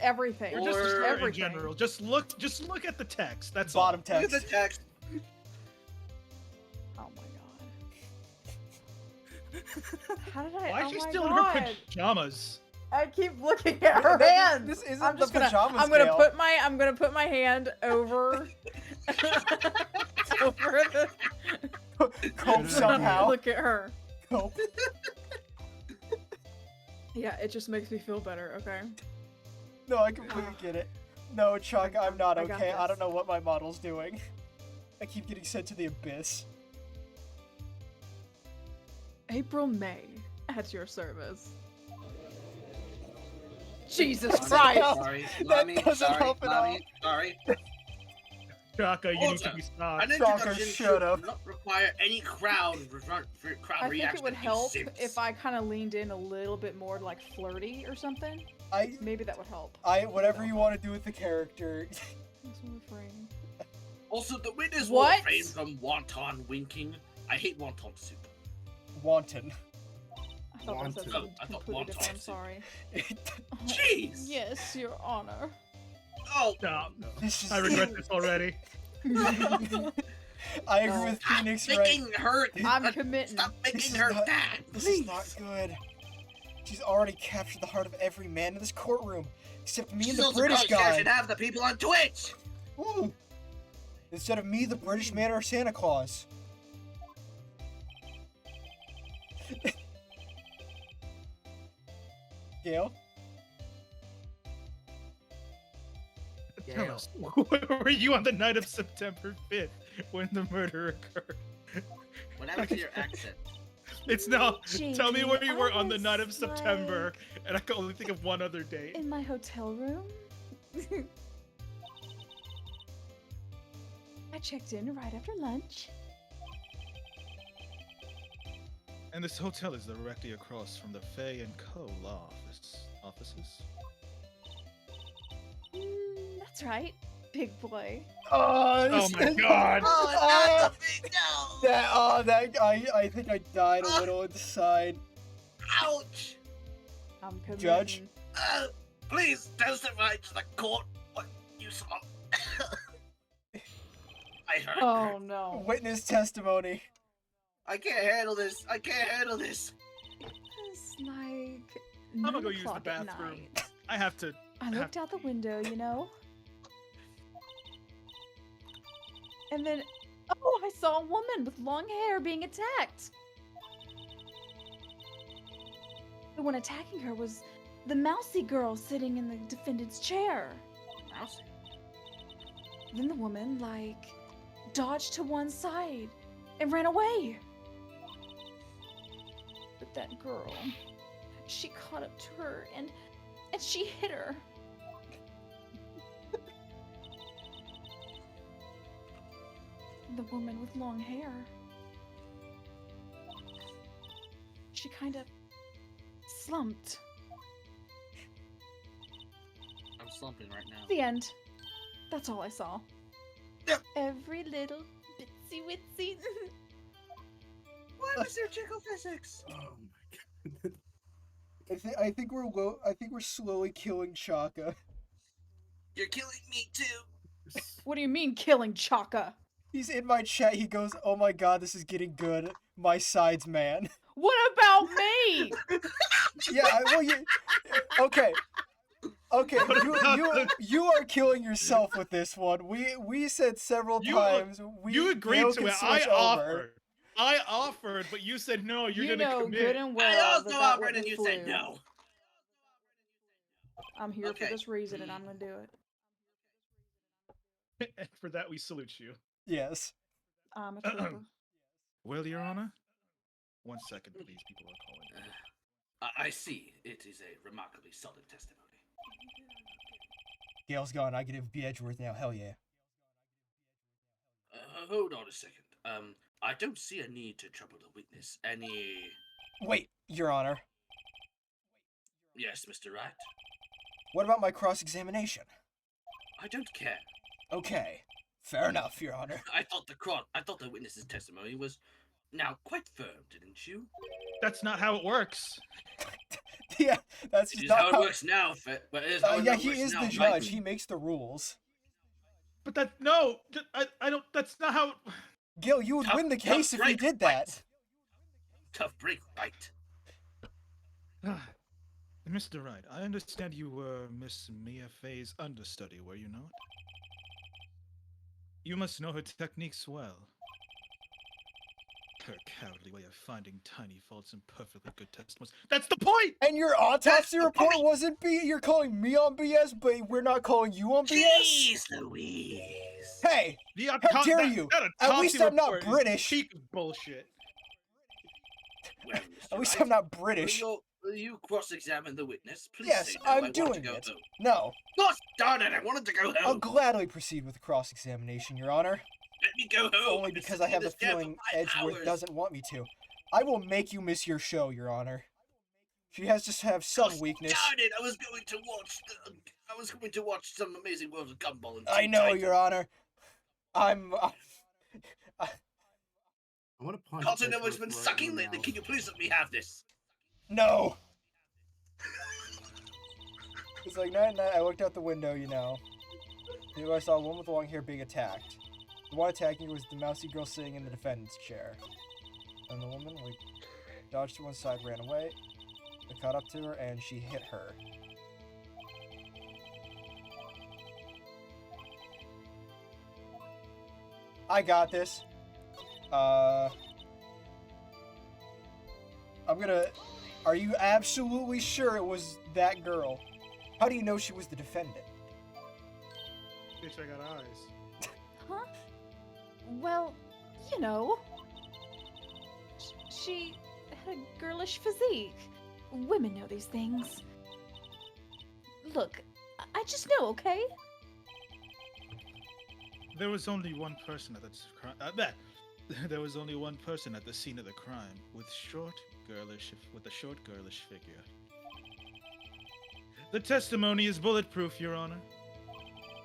Everything. Or just Or in everything. general. Just look at the text. That's Bottom Look at text. the text. Oh my god. How did I? Why oh is she my still god. in her pajamas? I keep looking at her hands. This isn't I'm the just gonna. pajamas, I'm gonna Gale. put my hand over. over the. Cope somehow. Look at her. Cope. Yeah, it just makes me feel better. Okay. No, I completely get it. No, Chuck, I'm not I got okay. I this. don't know what my model's doing. I keep getting sent to the abyss. April May, at your service. Jesus That's Christ! enough. Sorry, That Lami, doesn't sorry, help at all. Lami, sorry. Chaka, you need to Also, be An stopped. Shocker, introduction shut up. should not require any crowd I think reaction. it would you help simps. if I kind of leaned in a little bit more, like flirty or something. Maybe that would help. Whatever you want to do with the character. That's what we're afraid. Also, the witness What? will refrain from wonton winking. I hate wonton soup. Wanton. I thought that said Wanted. something I thought completely wanted. different. I'm sorry. Jeez! Yes, Your Honor. Oh, Stop. This is I regret this already. I agree with stop Phoenix, right? making her. I'm committing. Stop This making is her not- that. This Please. is not good. She's already captured the heart of every man in this courtroom, except me and She's the also British called guy. should have the people on Twitch. Ooh. Instead of me, the British man, or Santa Claus. Gail? Tell Gale. us, where were you on the night of September 5th when the murder occurred? What happened to your accent? It's now. Tell me where you were I on the was night of September, and I can only think of one other date. In my hotel room? I checked in right after lunch. And this hotel is directly across from the Fay and Co. law offices. That's right, big boy. Oh, Oh my god! Oh, no! I think I died a little inside. Ouch! I'm committing. Judge? Please testify to the court what you saw. I heard. Oh no. Witness testimony. I can't handle this. I can't handle this. It's like I'm 9 gonna go use the o'clock at bathroom. night. I have to. I looked out the window, you know? And then, oh, I saw a woman with long hair being attacked. The one attacking her was the mousy girl sitting in the defendant's chair. Mouse. Then the woman, like, dodged to one side and ran away. But that girl, she caught up to her and she hit her. The woman with long hair. She kind of slumped. I'm slumping right now. The end. That's all I saw. Yep. Every little bitsy witsy. Why was there jiggle physics? Oh my god. I think we're slowly killing Chaka. You're killing me too. What do you mean killing Chaka? He's in my chat. He goes, "Oh my god, this is getting good. My sides, man." What about me? Yeah. Well, you. Okay. Okay. You are killing yourself with this one. We said several times. You agreed Gail to can it. I switch over. offered. I offered, but you said no. You're You gonna know commit. good and well I also that offered wouldn't and you flew. said no. I'm here Okay. for this reason, and I'm gonna do it. And for that, we salute you. Yes. I'm a trooper. Well, Your Honor, 1 second, please. People are calling. I see. It is a remarkably solid testimony. Gail's gone. I give B. Edgeworth now. Hell yeah. Hold on a second. I don't see a need to trouble the witness. Wait, Your Honor. Yes, Mr. Wright. What about my cross-examination? I don't care. Okay. Fair enough, Your Honor. I thought the witness's testimony was now quite firm, didn't you? That's not how it works. Yeah, that's It just is not how it works now, but it is how yeah, it he works is now, the right? judge. He makes the rules. But I don't. That's not how. Gil, you would Tough- win the tough case if you break, did that. bite. Tough break, bite. Mr. Wright, I understand you were Miss Mia Fey's understudy, were you not? You must know her techniques well. Her cowardly way of finding tiny faults in perfectly good testimonies. That's the point! And your autopsy report wasn't B. You're calling me on BS, but we're not calling you on BS? Jeez Louise. Hey! The How dare you? At least I'm not British. Peak of bullshit. Well, Mr. At least Wright, I'm not British. Will you cross-examine the witness? Please Yes, say no. I I'm want to doing go it. home. No, Gosh darn it, I wanted to go I'll home. gladly proceed with the cross-examination, Your Honor. Let me go home. Only I've been because I sitting have in the this chair for feeling 5 Edgeworth hours. doesn't want me to. I will make you miss your show, Your Honor. She has to have some Gosh weakness. darn it, I was going to watch some Amazing World of Gumball. And I Teen know, Titans. Your Honor. I want to punch. Cartoon Edgeworth Network's been right in sucking the lately. mouth. Can you please let me have this? No! It's like night and night, I looked out the window, you know. And I saw a woman with long hair being attacked. The one attacking was the mousy girl sitting in the defendant's chair. And the woman, dodged to one side, ran away. I caught up to her, and she hit her. I got this. Are you absolutely sure it was that girl? How do you know she was the defendant? Bitch, I got eyes. Huh? Well, you know. She had a girlish physique. Women know these things. Look, I just know, okay? There was only one person at There was only one person at the scene of the crime with a short girlish figure. The testimony is bulletproof, Your Honor.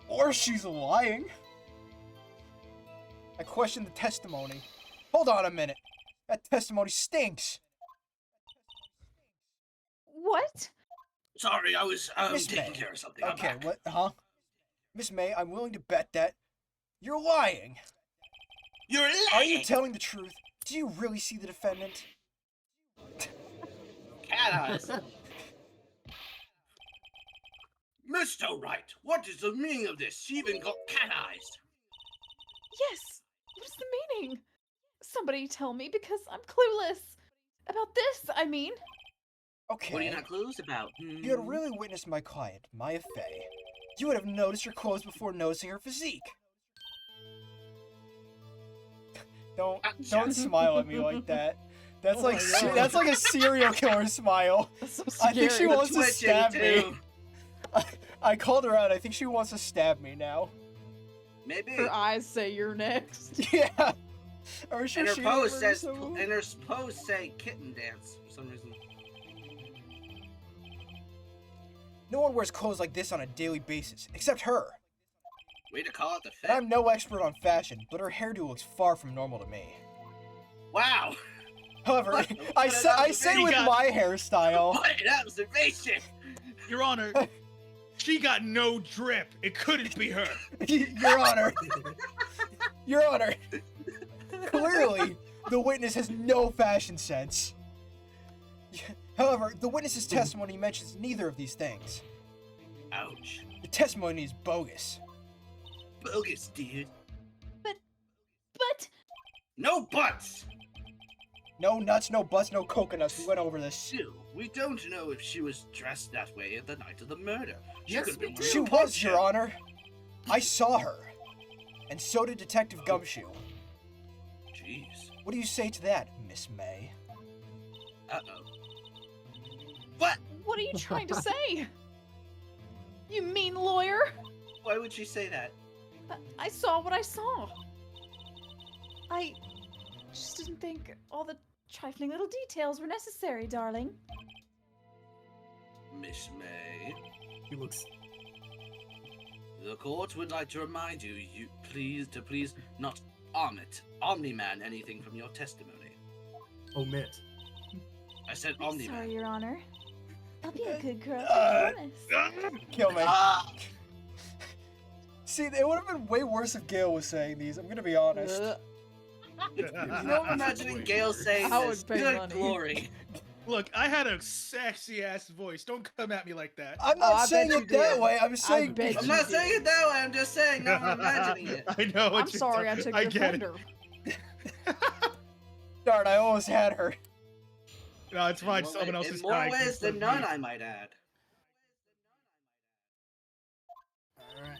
Or she's lying. I question the testimony. Hold on a minute. That testimony stinks. What? Sorry, I was Miss taking May. care of something. I'm Okay, back. what? Huh? Miss May, I'm willing to bet that you're lying. You're lying. Are you telling the truth? Do you really see the defendant? Cat eyes. Mr. Wright, what is the meaning of this? She even got cat eyes. Yes. What's the meaning? Somebody tell me because I'm clueless. About this, I mean. Okay. What are you not clueless about? If you had really witnessed my client, Maya Fey, you would have noticed her clothes before noticing her physique. Don't smile at me like that. That's Oh like my God. that's like a serial killer smile. That's so I think scary. she wants to Twitching, stab me. too. I called her out. I think she wants to stab me now. Maybe. Her eyes say you're next. Yeah. Are sure And her she pose remembers says, so- and her pose say kitten dance for some reason. No one wears clothes like this on a daily basis, except her. Way to call it the And I'm fit. no expert on fashion, but her hairdo looks far from normal to me. Wow. However, What I an say with observation. my hairstyle. What an observation. Your Honor, she got no drip. It couldn't be her. Your Honor. Your Honor. Clearly, the witness has no fashion sense. However, the witness's testimony mentions neither of these things. Ouch. The testimony is bogus. Bogus, dude. But No buts. No nuts, no butts, no coconuts. We went over this. Still, we don't know if she was dressed that way at the night of the murder. Yes, could have we been do. She wearing a was, Your poncho. Honor. I saw her. And so did Detective Gumshoe. Jeez. What do you say to that, Miss May? Uh-oh. What? What are you trying to say? You mean lawyer? Why would she say that? I saw what I saw. I just didn't think all the trifling little details were necessary, darling. Miss May, He looks. the court would like to remind you, please not Omni-Man anything from your testimony. Omit. I said I'm Omni-Man. sorry, Your Honor. I'll be a good girl, I promise. Kill me. Ah! See, it would have been way worse if Gail was saying these. I'm gonna be honest. No, imagining Gail saying I this. would pay Good money. glory. Look, I had a sexy ass voice. Don't come at me like that. I'm Oh, not I saying bet it you that did. way. I'm saying. bet I'm you not did. saying it that way. I'm just saying. No, I'm imagining it. I know what I'm you're sorry I talking- took I your get it. thunder. Darn, I almost had her. No, it's fine. In more Someone wa- else in is more dying ways instead than of none, me. I might add. Alright.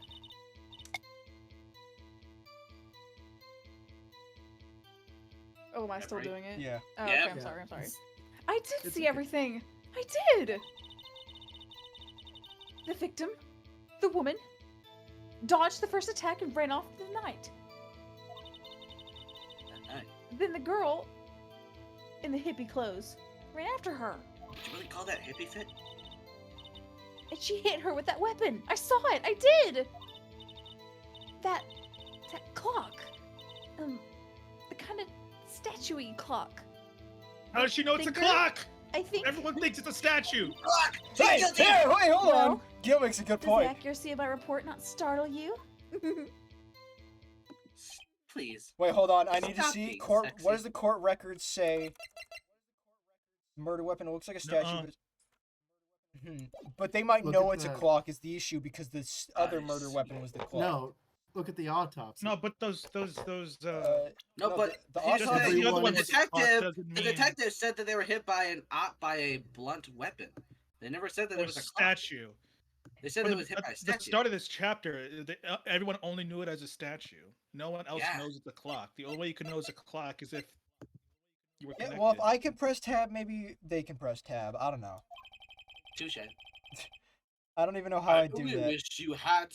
Oh, am I still Right? doing it? Yeah. Oh, Yeah. okay, I'm sorry, I'm sorry. It's- I did It's see okay. everything. I did. The victim, the woman, dodged the first attack and ran off in the night. Then the girl, in the hippie clothes, ran after her, Would you really call that hippie fit? and she hit her with that weapon. I saw it. I did. That clock, the kind of statue-y clock. How does she know it's a Finger? clock? I think. Everyone thinks it's a statue. Fuck! Hey, She's guilty! hey, wait, hold on. Well, Gil makes a good Does point. the accuracy of my report not startle you? Please. Wait, hold on. I need to Stop see being court. sexy. What does the court records say? Murder weapon. It looks like a statue, Nuh-uh. but it's... But they might Look know at it's a the- clock is the issue because this other I murder see. weapon was the clock. No, look at the autopsy. No, but those. No, No, but the here's autopsy- the thing. the other one The was detective, the detective said that they were hit by a blunt weapon. They never said that it Or was a clock. statue. They said From it was hit by a the statue. start of this chapter, everyone only knew it as a statue. No one else Yeah. knows it's a clock. The only way you can know it's a clock is if you were Yeah, connected. well, if I can press tab, maybe they can press tab. I don't know. Touche. I don't even know how I do only that. wish you had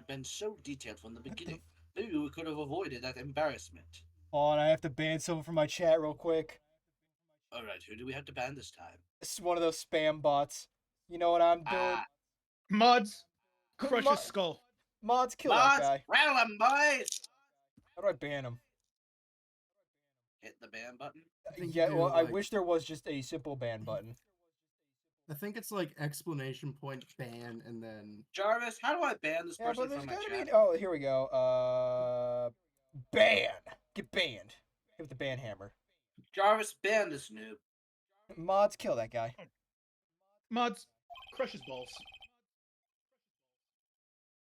been so detailed from the beginning. Maybe we could have avoided that embarrassment. Hold on, I have to ban someone from my chat real quick. All right, who do we have to ban this time? It's one of those spam bots. You know what I'm doing? Ah, Mods, crush Mo- his skull. Mods, kill mods, that guy. rattle 'em, boys! How do I ban him? Hit the ban button. think Yeah, you well, I like- wish there was just a simple ban button. I think it's like exclamation point ban and then. Jarvis, how do I ban this Yeah, person but there's from my gotta chat? be. Oh, here we go. Ban. Get banned. Hit with the ban hammer. Jarvis, ban this noob. Mods, kill that guy. Mods, crush his balls.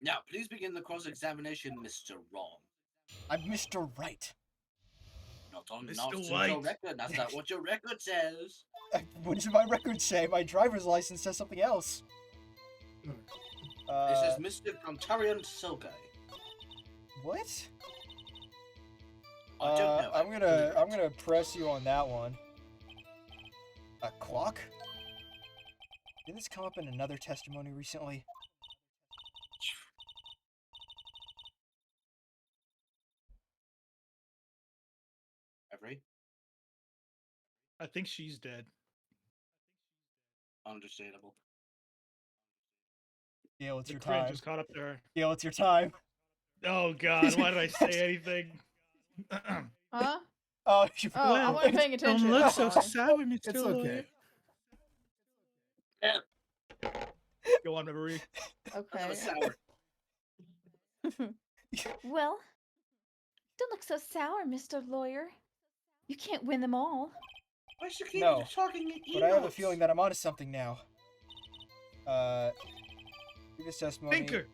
Now, please begin the cross-examination, Mr. Wrong. I'm Mr. Right. Not on Mr. not to your White. record. That's not what your record says. What does my record say? My driver's license says something else. This Uh, is Mr. Contrarian Silke. what? I don't know. I'm gonna press you on that one. A clock? Didn't this come up in another testimony recently? Every I think she's dead. understandable. Gail, it's The your cringe time. just caught up to her. Gail, it's your time. Oh God, why did I say anything? Huh? Oh, you Oh, I wasn't paying attention. Don't look so Sorry. sour, Mr. It's Lawyer. okay. Go on, Marie. That Okay. was sour. Well, don't look so sour, Mr. Lawyer. You can't win them all. Why should keep No, talking in But I have a emotes? feeling that I'm onto something now. Previous testimony Thinker.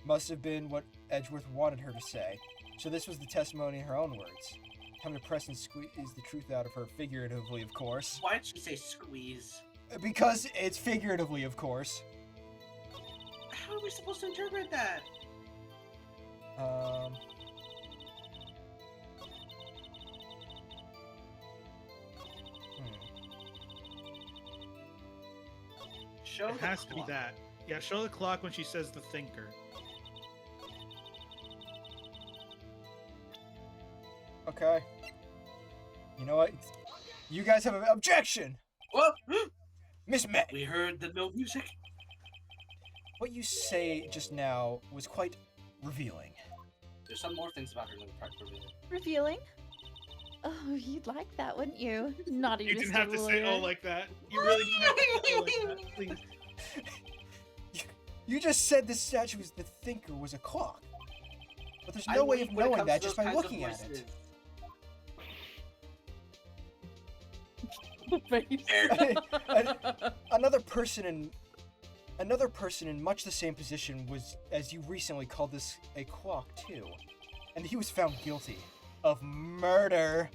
must have been what Edgeworth wanted her to say. So this was the testimony in her own words. Having to press and squeeze the truth out of her, figuratively, of course. Why'd you say squeeze? Because it's figuratively, of course. How are we supposed to interpret that? Show It the has to be clock. that. Yeah, show the clock when she says the thinker. Okay. You know what? You guys have an objection! Whoa! Miss May! We heard the no music. What you say just now was quite revealing. There's some more things about her that are revealing. Revealing? Oh, you'd like that, wouldn't you? Naughty You Mr. didn't have to say Lawyer. "oh" like that. You really didn't have to say "oh" like that. Please. You just said this statue was the thinker was a clock. But there's I no way weak of when it knowing comes that to just those by kinds of looking at it. voices. The face. Another person in much the same position was, as you recently called this, a clock too, and he was found guilty of murder.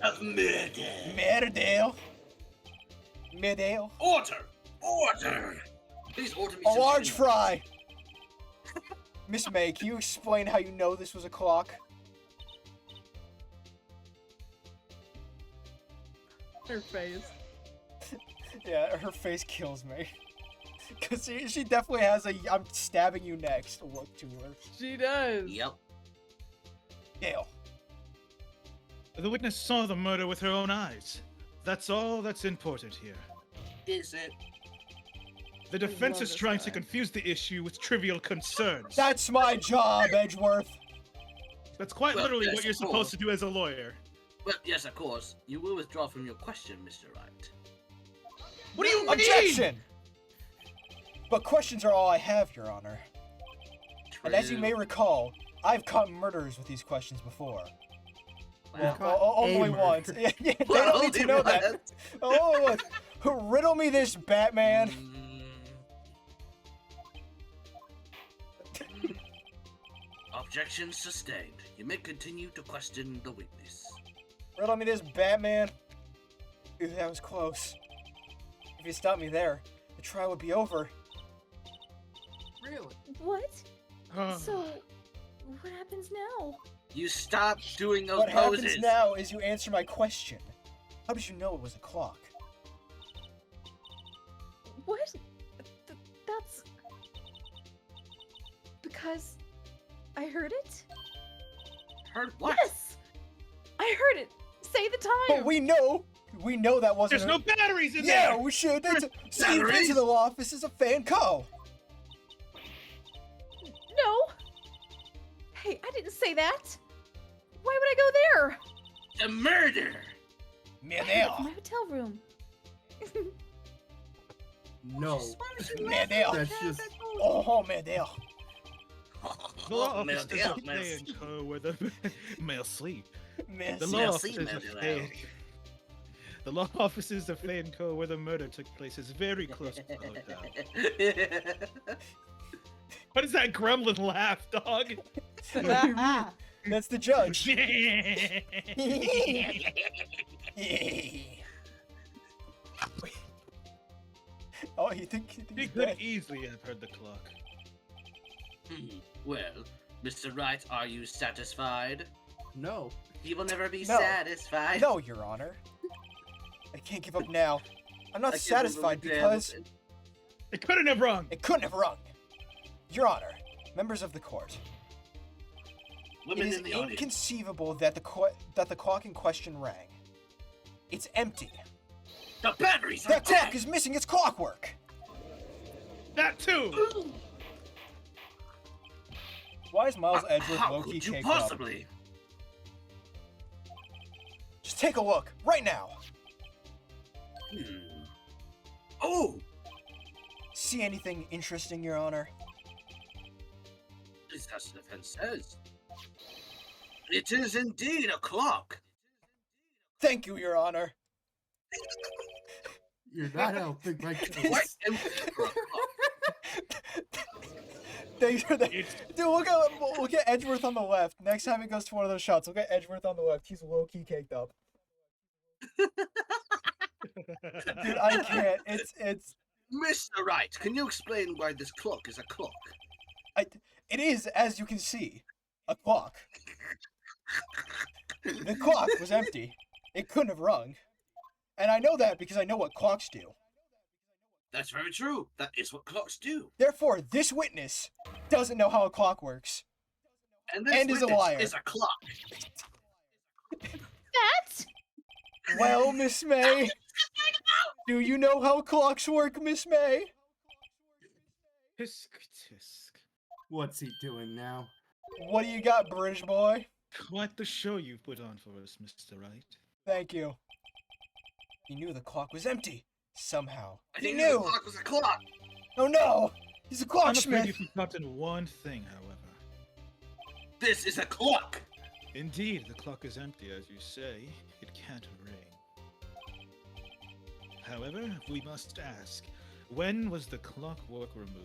Of murder. Murdale. Order! Order! Please order me A some large chicken. fry. Miss May, can you explain how you know this was a clock? Her face. Yeah, her face kills me. Cause she definitely has a "I'm stabbing you next" look to her. She does. Yep. Dale. The witness saw the murder with her own eyes. That's all that's important here. Is it? The defense love is this trying guy. to confuse the issue with trivial concerns. That's my job, Edgeworth. That's quite Well, literally yes, what you're of supposed course. to do as a lawyer. Well, yes, of course. You will withdraw from your question, Mr. Wright. What do you mean? Objection! But questions are all I have, Your Honor. And as you may True. recall, I've caught murderers with these questions before. Wow. Caught Only a once. murderer. Yeah, they Well, don't need to know that. Only once. Riddle me this, Batman. Objection sustained. You may continue to question the witness. Riddle me this, Batman. Ooh, that was close. If you stopped me there, the trial would be over. Really? What? Uh, So, what happens now? You stop doing those What poses. happens now is you answer my question. How did you know it was a clock? What? That's because I heard it. Heard what? Yes, I heard it. Say the time. But we know that wasn't. there's no batteries in Yeah, there! we should. That's Steve Batteries? into the office is a fan call. No. Hey, I didn't say that. Why would I go there? The murder! I heard it from my Merdale. hotel room. No. Merdale. That's just. Oh, Merdale. The law Oh, offices Merdale, of Fay merci. and Co. where the Merci. The Merci. law Merci, offices of Merdale. Fay. The law offices of Fay and Co. where the murder took place is very close to the hotel. What is that gremlin laugh, dog? That's the judge. Oh, you think He he's could dead? easily have heard the clock. Well, Mr. Wright, are you satisfied? No. He will never be No. satisfied. No, Your Honor. I can't give up now. I'm not I can't satisfied believe because it. It couldn't have rung. it couldn't have rung. Your Honor, members of the court, it Women is in the audience. inconceivable that the clock in question rang. It's empty. The batteries are That clock dead. is missing its clockwork. That too. Why is Miles Edgeworth How low-key could you caked up? possibly? Just take a look, right now. Oh, See anything interesting, Your Honor? as the defense says. It is indeed a clock. Thank you, Your Honor. You're not helping my What case. am I for a clock? Thanks for that. It's Dude, look at Edgeworth on the left. Next time he goes to one of those shots, look at Edgeworth on the left. He's low-key caked up. Dude, I can't. It's Mr. Wright, can you explain why this clock is a clock? it is, as you can see, a clock. The clock was empty. It couldn't have rung. And I know that because I know what clocks do. That's very true. That is what clocks do. Therefore, this witness doesn't know how a clock works. And this And is a witness liar. is a clock. That? Well, Miss May, do you know how clocks work, Miss May? tisk tisk. What's he doing now? What do you got, British boy? Quite the show you've put on for us, Mr. Wright. Thank you. He knew the clock was empty. Somehow. And He he knew the knew! clock was a clock. Oh no! He's a I'm afraid clocksmith! you've forgotten one thing, however. This is a clock. Indeed, the clock is empty, as you say. It can't ring. However, we must ask, when was the clockwork removed?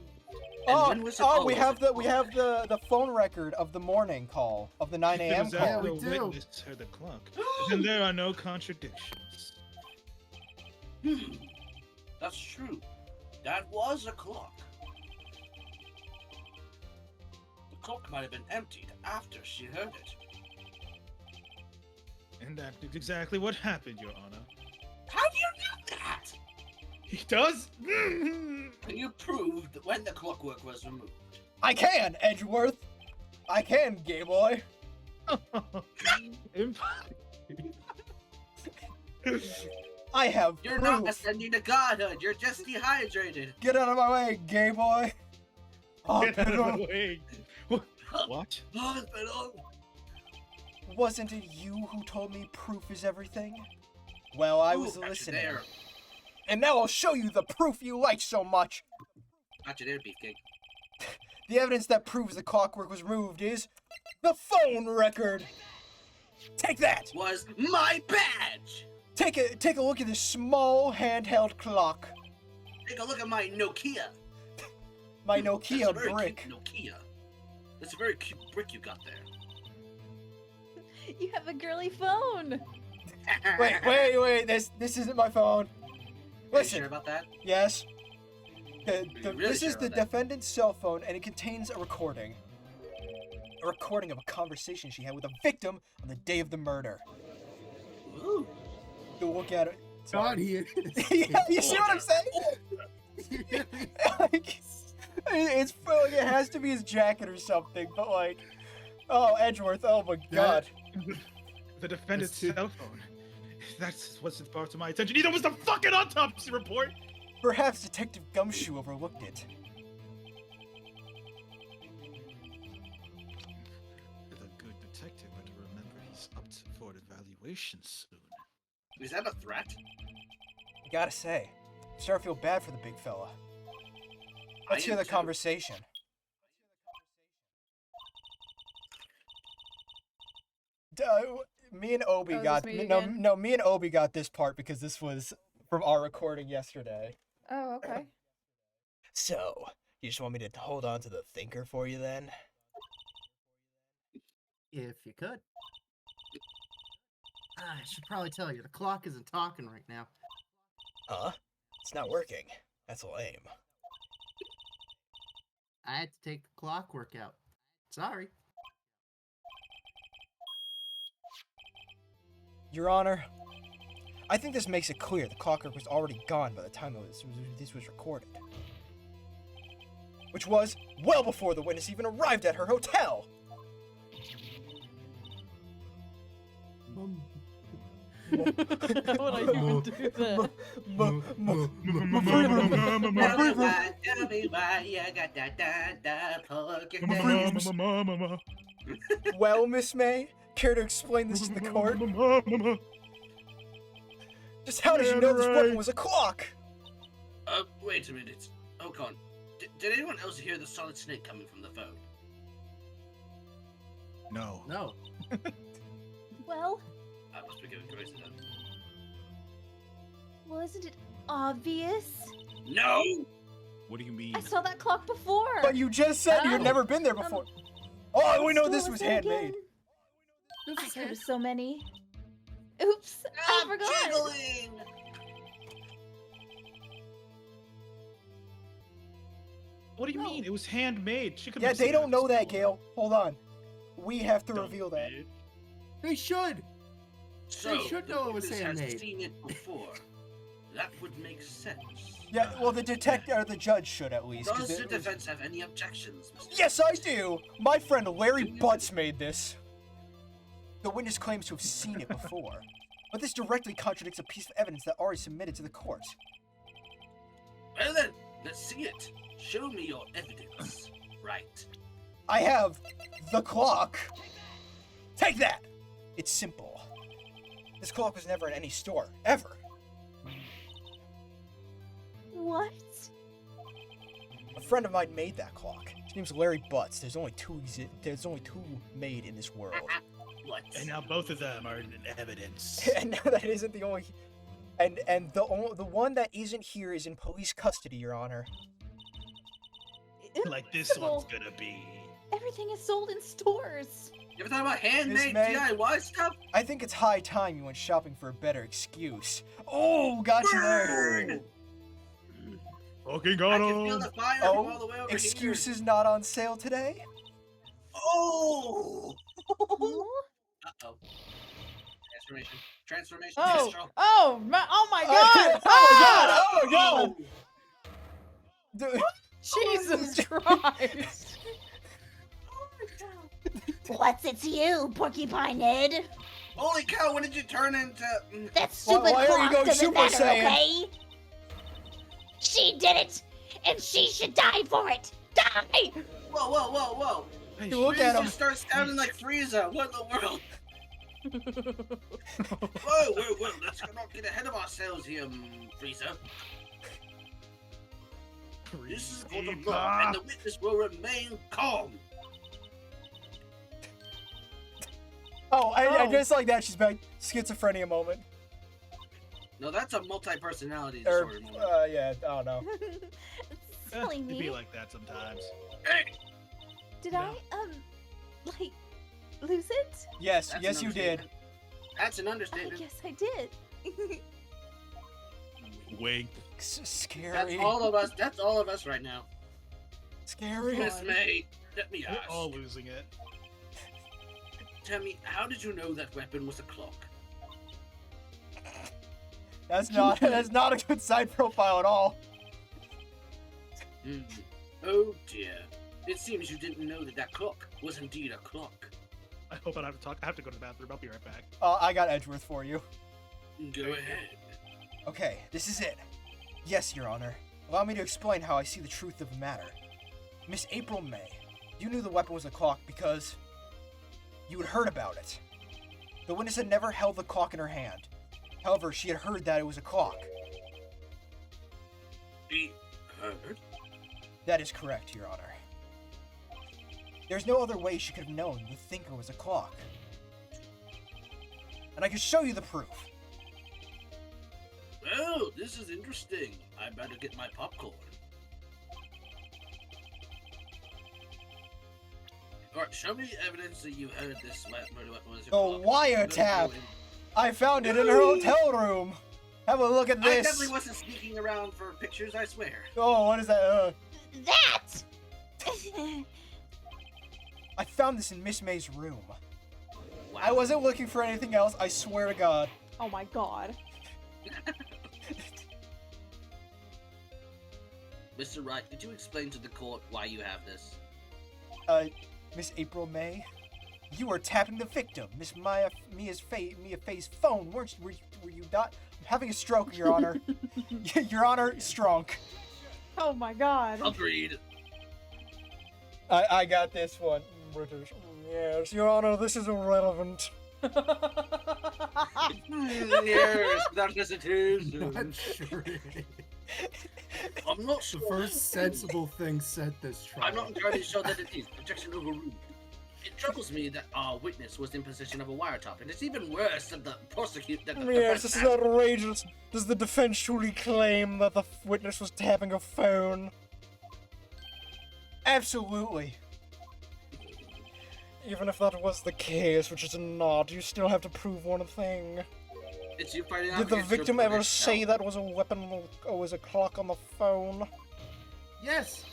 Oh, when was it oh, we closed? have the phone record of the morning call of the 9 If it a.m. was call. after we a do. witness heard the clock, then there are no contradictions. That's true. That was a clock. The clock might have been emptied after she heard it. And that is exactly what happened, Your Honor. How do you know that? He does? Can you prove that when the clockwork was removed? I can, Edgeworth. I can, gay boy. I have You're proof. not ascending to godhood. You're just dehydrated. Get out of my way, gay boy. Oh, Get out of Pedro. the way. What? Hospital. Wasn't it you who told me proof is everything? Well, I was Ooh, got you listening. there. And now I'll show you the proof you like so much. Got you there, beefcake. The evidence that proves the clockwork was removed is the phone record. Take that. Was my badge. Take a look at this small handheld clock. Take a look at my Nokia. My That's a Nokia very brick. cute Nokia. That's a very cute brick you got there. You have a girly phone. Wait. This isn't my phone. Are you Listen. sure about that? Yes. really This sure is the about that? defendant's cell phone, and it contains a recording. A recording of a conversation she had with a victim on the day of the murder. Ooh. To look at it. God, Sorry. he is. Yeah, you see what I'm saying? Like, it's like it has to be his jacket or something, but like, oh, Edgeworth, oh my god. The defendant's That's cell phone. That's what's brought to my attention. Neither was the fucking autopsy report! Perhaps Detective Gumshoe overlooked it. The good detective better remember he's up for evaluation soon. Is that a threat? Gotta say, I'm starting to feel bad for the big fella. Let's I hear am the too. conversation. Me and Obi Oh, is got this me no, again? no. Me and Obi got this part because this was from our recording yesterday. Oh, okay. So, you just want me to hold on to the thinker for you then? If you could. I should probably tell you, the clock isn't talking right now. Huh? It's not working. That's lame. I had to take the clockwork out. Sorry. Your Honor, I think this makes it clear the clockwork was already gone by the time this was recorded. Which was well before the witness even arrived at her hotel! How would I even do that? Tell me why you got that pork. Well, Miss May, care to explain this to the court? Just how did you know this weapon was a clock? Wait a minute. Hold on. Did anyone else hear the solid snake coming from the phone? No. No. Well, I must be giving grace to that. well, isn't it obvious? No! What do you mean? I saw that clock before. But you just said you'd Oh. never been there before. Oh, we know What this store was that again? handmade. I've heard of so many. Oops, I Stop forgot. jiggling! What do you mean? It was handmade. She could Yeah, have they seen don't it. know that, Gale. Hold on. We have to Dumb reveal that. bitch. They should. So, should the know it was witness has handmade. seen it before. That would make sense. Yeah, well, the detective or the judge should at least. 'cause Does it the was- defense have any objections, Mr. Yes, I do. My friend Larry Do you? Butts made this. The witness claims to have seen it before, but this directly contradicts a piece of evidence that already submitted to the court. Well then, let's see it. Show me your evidence. Right. I have the clock. Take that. It's simple. This clock was never in any store, ever. What? A friend of mine made that clock. His name's Larry Butts. There's only two made in this world. What? And now both of them are in evidence. And now that isn't the only. And the one that isn't here is in police custody, Your Honor. Like this Impossible. one's gonna be. Everything is sold in stores. You ever thought about handmade May- DIY stuff? I think it's high time you went shopping for a better excuse. Oh, got you there. Burn! Fucking I got can feel him. the fire Oh, from all the way over Excuses not on sale today? here. Oh! Oh, Uh-oh. Transformation. Oh, Astral. oh my Oh, god! oh my god! Oh my god! Dude, Jesus Christ! what's it to you, Porcupine Head? Holy cow, when did you turn into... That stupid why are you clock going doesn't Super matter, Saiyan? okay? She did it, and she should die for it. Die! Whoa, whoa, whoa, whoa. Hey, You look at Frieza him. starts sounding like Frieza. What in the world? Whoa, let's not get ahead of ourselves here, Frieza. This is for the law, and the witness will remain calm. Oh, I Oh. just like that. She's back. Schizophrenia moment. No, that's a multi-personality Or, disorder moment. yeah, I don't know. Silly It'd me. be like that sometimes. Hey! Did No. I, like, lose it? Yes, That's yes, an you did. understatement. That's an I understatement. guess I did. Wink. Scary. That's all of us. That's all of us right now. Scary. Miss May, let me We're ask. all losing it. Tell me, how did you know that weapon was a clock? That's not a good side profile at all. Hmm. Oh dear. It seems you didn't know that clock was indeed a clock. I hope I don't have to talk. I have to go to the bathroom. I'll be right back. I got Edgeworth for you. Go ahead. Okay, this is it. Yes, Your Honor. Allow me to explain how I see the truth of the matter. Miss April May, you knew the weapon was a clock because you had heard about it. The witness had never held the clock in her hand. However, she had heard that it was a clock. He heard? That is correct, Your Honor. There's no other way she could have known the thinker was a clock. And I can show you the proof. Well, this is interesting. I better get my popcorn. Alright, show me evidence that you heard this murder weapon was a The clock. wiretap! I found it in her hotel room! Have a look at I this! definitely wasn't sneaking around for pictures, I swear. Oh, what is that? That! I found this in Miss May's room. Wow. I wasn't looking for anything else, I swear to God. Oh my god. Mr. Wright, could you explain to the court why you have this? Miss April May? You were tapping the victim, Miss Mia Faye's phone, weren't you? Were you not? I'm having a stroke, Your Honor. Your Honor, strong. Oh my god. Agreed. I got this one. British. Yes, Your Honor, this is irrelevant. Yes, without hesitation. Not sure. I'm not The sure. first sensible thing said this trial. I'm not entirely sure that it is. Objection overruled. It troubles me that our witness was in possession of a wiretap, and it's even worse that the prosecute that the Yes, defense this is asked- outrageous. Does the defense truly claim that the witness was tapping a phone? Absolutely. Even if that was the case, which is not, you still have to prove one thing. It's you fighting out Did the against your victim ever British say self. that was a weapon or was a clock on the phone? Yes.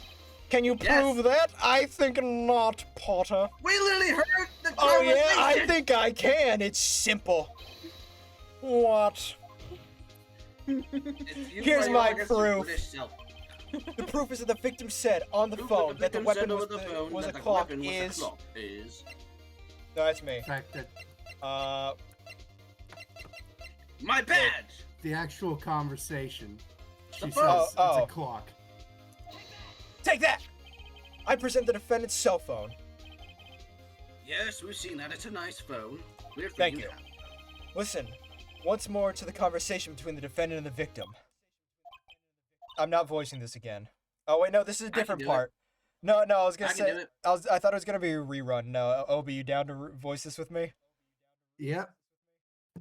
Can you Yes. prove that? I think not, Potter. We literally heard the Oh conversation! yeah, I think I can. It's simple. What? It's you Here's fighting my out against your proof. British self. The proof is that the victim said on the Proof phone that the victim weapon said was, over the phone was a that the clock weapon was a is... clock is... No, that's me. The fact that My badge! the actual conversation, she The says phone. it's Oh. a clock. Take that! I present the defendant's cell phone. Yes, we've seen that. It's a nice phone. Weird for Thank you. you. Listen, once more to the conversation between the defendant and the victim. I'm not voicing this again. Oh wait, no, this is a can different do part. No, I was gonna I can say do it. I thought it was gonna be a rerun. No, Obi, you down to voice this with me? Yep.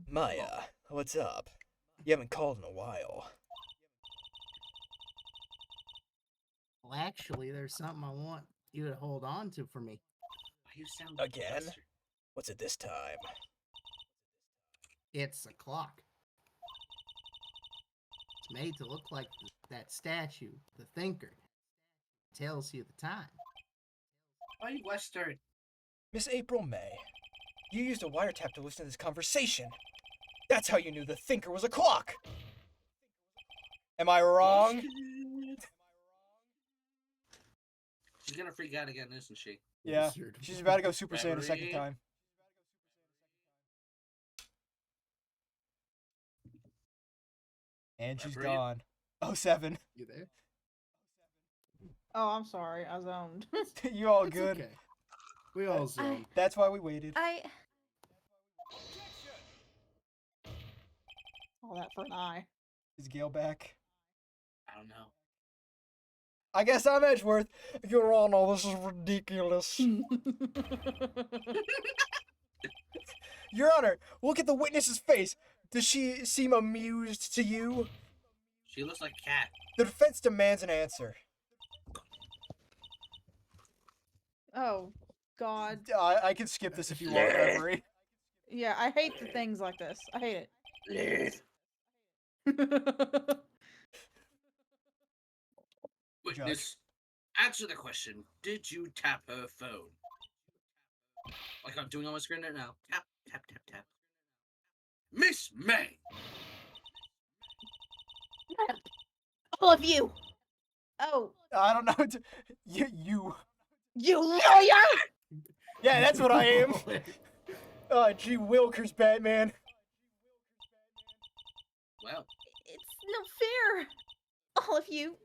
Maya, what's up? You haven't called in a while. Well, actually, there's something I want you to hold on to for me. Why you sound Again? flustered? What's it this time? It's a clock. It's made to look like that statue, the thinker. Tells you the time. Why you Western? Miss April May, you used a wiretap to listen to this conversation. That's how you knew the thinker was a clock. Am I wrong? She's gonna freak out again, isn't she? Yeah. Wizard. She's about to go Super Saiyan a second Memory. time. And she's Memory. gone. 07. You there? Oh, I'm sorry. I zoned. You all It's good? okay. We all zone. That's why we waited. All that for an eye. Is Gale back? I don't know. I guess I'm Edgeworth. Your Honor, this is ridiculous. Your Honor, look at the witness's face. Does she seem amused to you? She looks like a cat. The defense demands an answer. Oh, God. I can skip this if you want, Reverie. Yeah, I hate the things like this. I hate it. Witness, answer the question. Did you tap her phone? Like I'm doing on my screen right now. Tap, tap, tap, tap. Miss May! All of you. Oh, I don't know. You. you lawyer! Yeah, that's what I am. Gee Wilkers, Batman. Well, It's no fair. All of you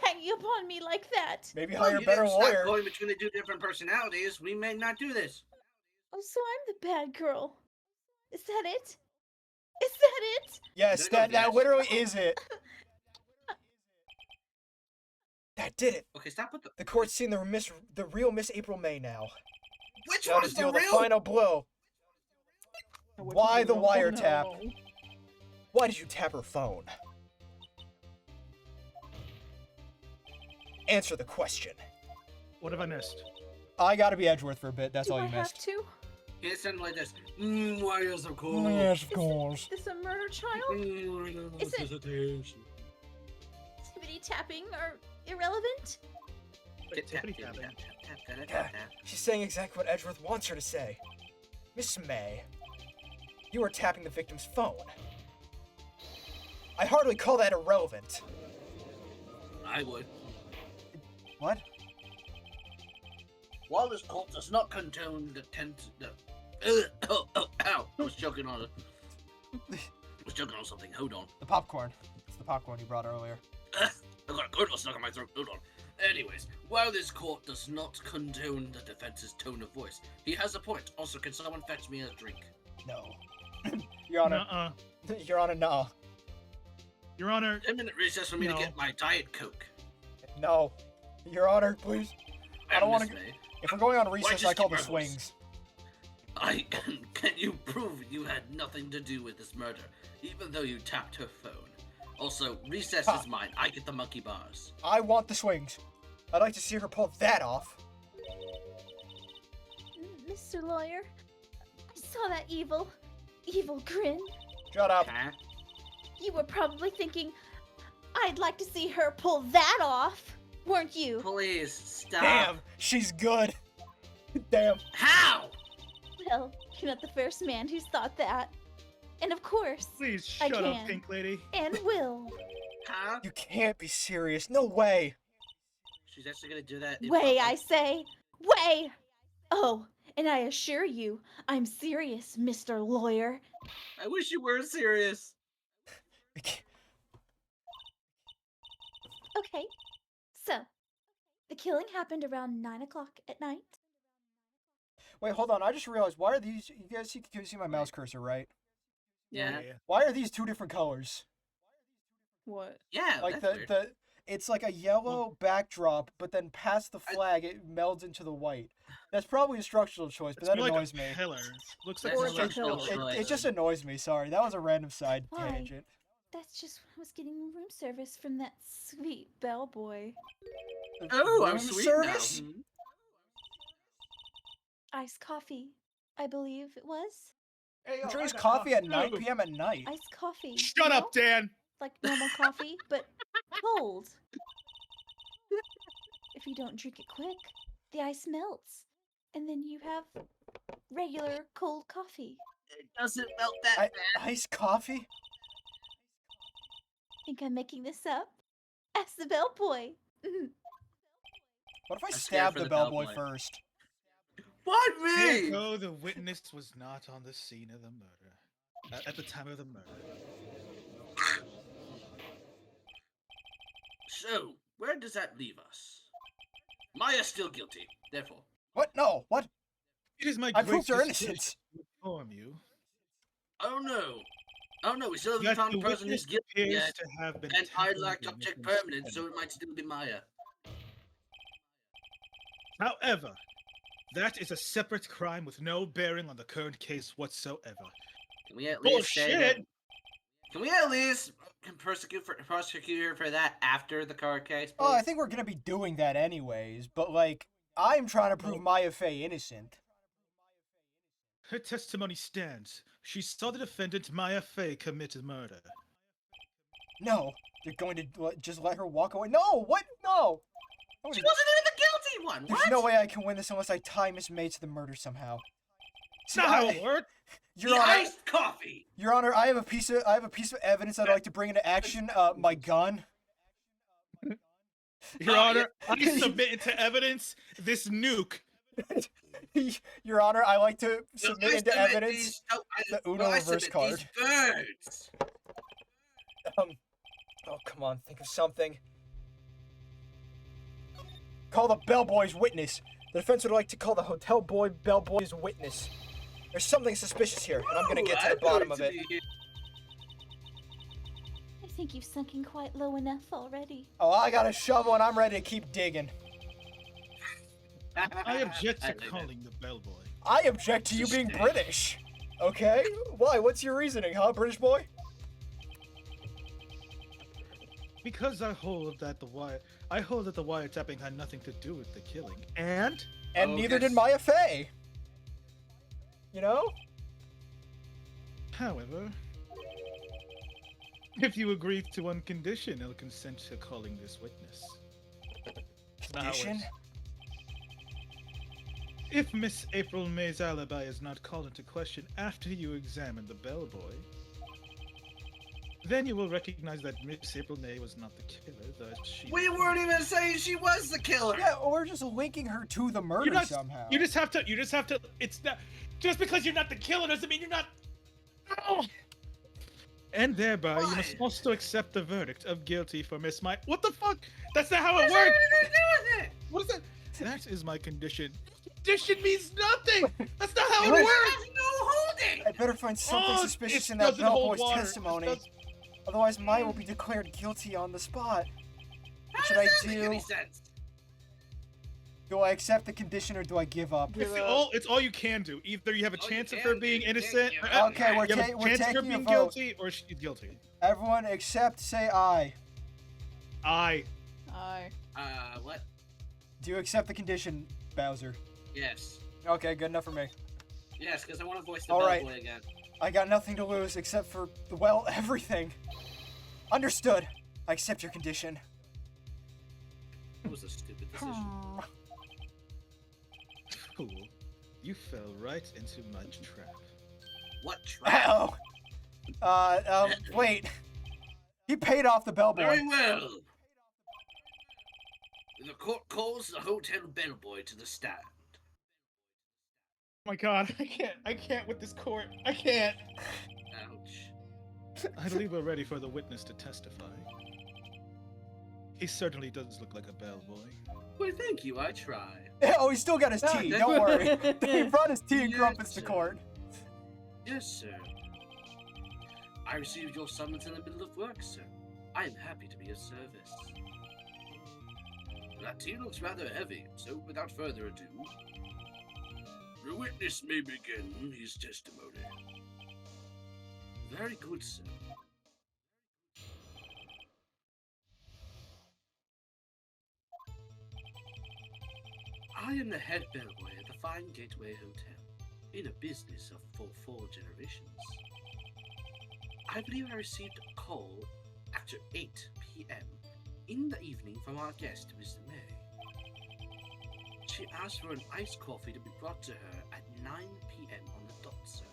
ganging up on me like that. Maybe well, hire a you better didn't stop lawyer. going between the two different personalities. We may not do this. Oh, so I'm the bad girl. Is that it? Is that it? Yes, There you go, that yes. literally is it. That did it. Okay, stop with the. The court's seen the real Miss April May now. Which Now one to is the deal the real? final blow. Which Why one the do I wanna wiretap? know? Why did you tap her phone? Answer the question. What have I missed? I gotta be Edgeworth for a bit. That's Do all I you have missed. to? It sounded like this. Why is the call? Yes, of course. Is this a murder trial? Is it- Hesitation. Activity tapping or irrelevant? Tap, tap, Tippity tap, tapping. tap, tap, tap, tap, Yeah, tap, tap. she's saying exactly what Edgeworth wants her to say. Miss May, you are tapping the victim's phone. I hardly call that irrelevant. I would. What? While this cult does not condone the ow! I was choking on it. I was choking on something. Hold on. The popcorn. It's the popcorn you brought earlier. I got a curdle stuck in my throat. Hold on. Anyways, while this court does not condone the defense's tone of voice, he has a point. Also, can someone fetch me a drink? No. Your Honor. Nuh-uh. Your Honor, no. Your Honor, 10-minute recess for me No. to get my Diet Coke. No. Your Honor, please. I don't wanna Miss May, If we're going on recess, just I call keep the our voice? swings. can you prove you had nothing to do with this murder, even though you tapped her phone? Also, recess Ha. is mine. I get the monkey bars. I want the swings. I'd like to see her pull that off. Mr. Lawyer, I saw that evil grin. Shut up. Huh? You were probably thinking, I'd like to see her pull that off, weren't you? Please stop. Damn, she's good. Damn. How? Well, you're not the first man who's thought that. And of course, Please I shut up, can. Pink Lady. and will. Huh? You can't be serious. No way. She's actually gonna do that. in Way, public? I say. Way! Oh, and I assure you, I'm serious, Mr. Lawyer. I wish you were serious. Okay, so, the killing happened around 9 o'clock at night. Wait, hold on. I just realized, why are these... You guys can see my mouse cursor, right? Yeah. Why are these two different colors? What? Yeah. Like that's weird. the it's like a yellow backdrop, but then past the flag it melds into the white. That's probably a structural choice, but It's that more annoys like me. a pillar. Looks like That's a a pillar. structural pillar. It just annoys me. Sorry, that was a random side Why? tangent. That's just when I was getting room service from that sweet bellboy. Oh, I'm Room sweet service? now. Iced coffee, I believe it was. Who drinks coffee at 9 p.m. at night? Iced coffee. Shut you up, know? Dan. Like normal coffee, but cold. If you don't drink it quick, the ice melts, and then you have regular cold coffee. It doesn't melt that bad. Iced coffee? Think I'm making this up? Ask the bellboy. What if I I'm scared stab for the the bellboy bellboy. first? What me? Echo, the witness was not on the scene of the murder. At the time of the murder. So, where does that leave us? Maya's still guilty, therefore. What? No. What? It is my I great proved her discretion innocence. to inform you Oh no. Oh no, we still haven't that found the the person who's witness guilty appears yet. to have been And I tampered lacked with object and permanence, so suspended. it might still be Maya. However, that is a separate crime with no bearing on the current case whatsoever. Can we at least say that? Bullshit! Can we at least prosecute her for that after the car case, please? Oh, I think we're gonna be doing that anyways. But like, I'm trying to prove No. Maya Fey innocent. Her testimony stands. She saw the defendant Maya Fey commit murder. No, they're going to just let her walk away. No, what? No. She wasn't even the guilty one. There's What? no way I can win this unless I tie Miss May to the murder somehow. That's not how it worked. The Your Honor, iced coffee. Your Honor, I have a piece of evidence I'd like to bring into action. My gun. Your Oh, Honor, yeah. I submit into evidence this nuke. Your Honor, I like to No, submit I into submit evidence these- no, the no, Uno I reverse submit card. These birds. Oh, come on, think of something. Call the bellboy's witness. The defense would like to call the hotel boy bellboy's witness. There's something suspicious here, and I'm gonna get to the bottom of it. I think you've sunk in quite low enough already. Oh, I got a shovel and I'm ready to keep digging. I object to I like that. calling the bellboy. I object to you being British. Okay? Why? What's your reasoning, huh, British boy? Because I hold that the wiretapping had nothing to do with the killing. And And Oh, neither yes. did Maya Fey. You know? however, if you agree to one condition, I'll consent to calling this witness. That's not how it Condition? works. If Miss April May's alibi is not called into question after you examine the bellboy, then you will recognize that Miss April May was not the killer, that she... We weren't even saying she was the killer. Yeah, or just linking her to the murder You're not- somehow. You just have to, it's not, just because you're not the killer doesn't mean you're not... Oh. And thereby, you must Why? also accept the verdict of guilty for Miss May. What the fuck? That's not how it What does that works! have anything to do with it? What is that? That is my condition. Condition means nothing! That's not how it Wait. works! There's no holding. I better find something Oh, suspicious it in that doesn't hold bellboy's water. It testimony. does- Otherwise, Maya will be declared guilty on the spot. How What should does I that make do? any sense? Do I accept the condition or do I give up? Give up. It's all you can do. Either you have a All you chance of can her do. being You can't innocent, give or up. Okay, we're you have a we're chance of her taking a being vote. guilty, or she's guilty. Everyone except say aye. I. Aye. What? Do you accept the condition, Bowser? Yes. Okay, good enough for me. Yes, because I want to voice the All right. bellboy again. I got nothing to lose except for, well, everything. Understood. I accept your condition. That was a stupid decision. Aw. Fool. You fell right into my trap. What trap? Oh. Wait. He paid off the bellboy. Very well. The court calls the hotel bellboy to the stand. Oh my god, I can't with this court. I can't. Ouch. I believe we're ready for the witness to testify. He certainly does look like a bellboy. Well, thank you. I try. Oh, he still got his tea. Don't worry. He brought his tea and Yes, crumpets to sir. court. Yes, sir. I received your summons in the middle of work, sir. I am happy to be of service. That tea looks rather heavy, so without further ado, the witness may begin his testimony. Very good, sir. I am the head bellboy at the Fine Gateway Hotel, in a business of for 4 generations. I believe I received a call after 8 p.m. in the evening from our guest, Mr. May. She asked for an iced coffee to be brought to her at 9 p.m. on the dot, sir.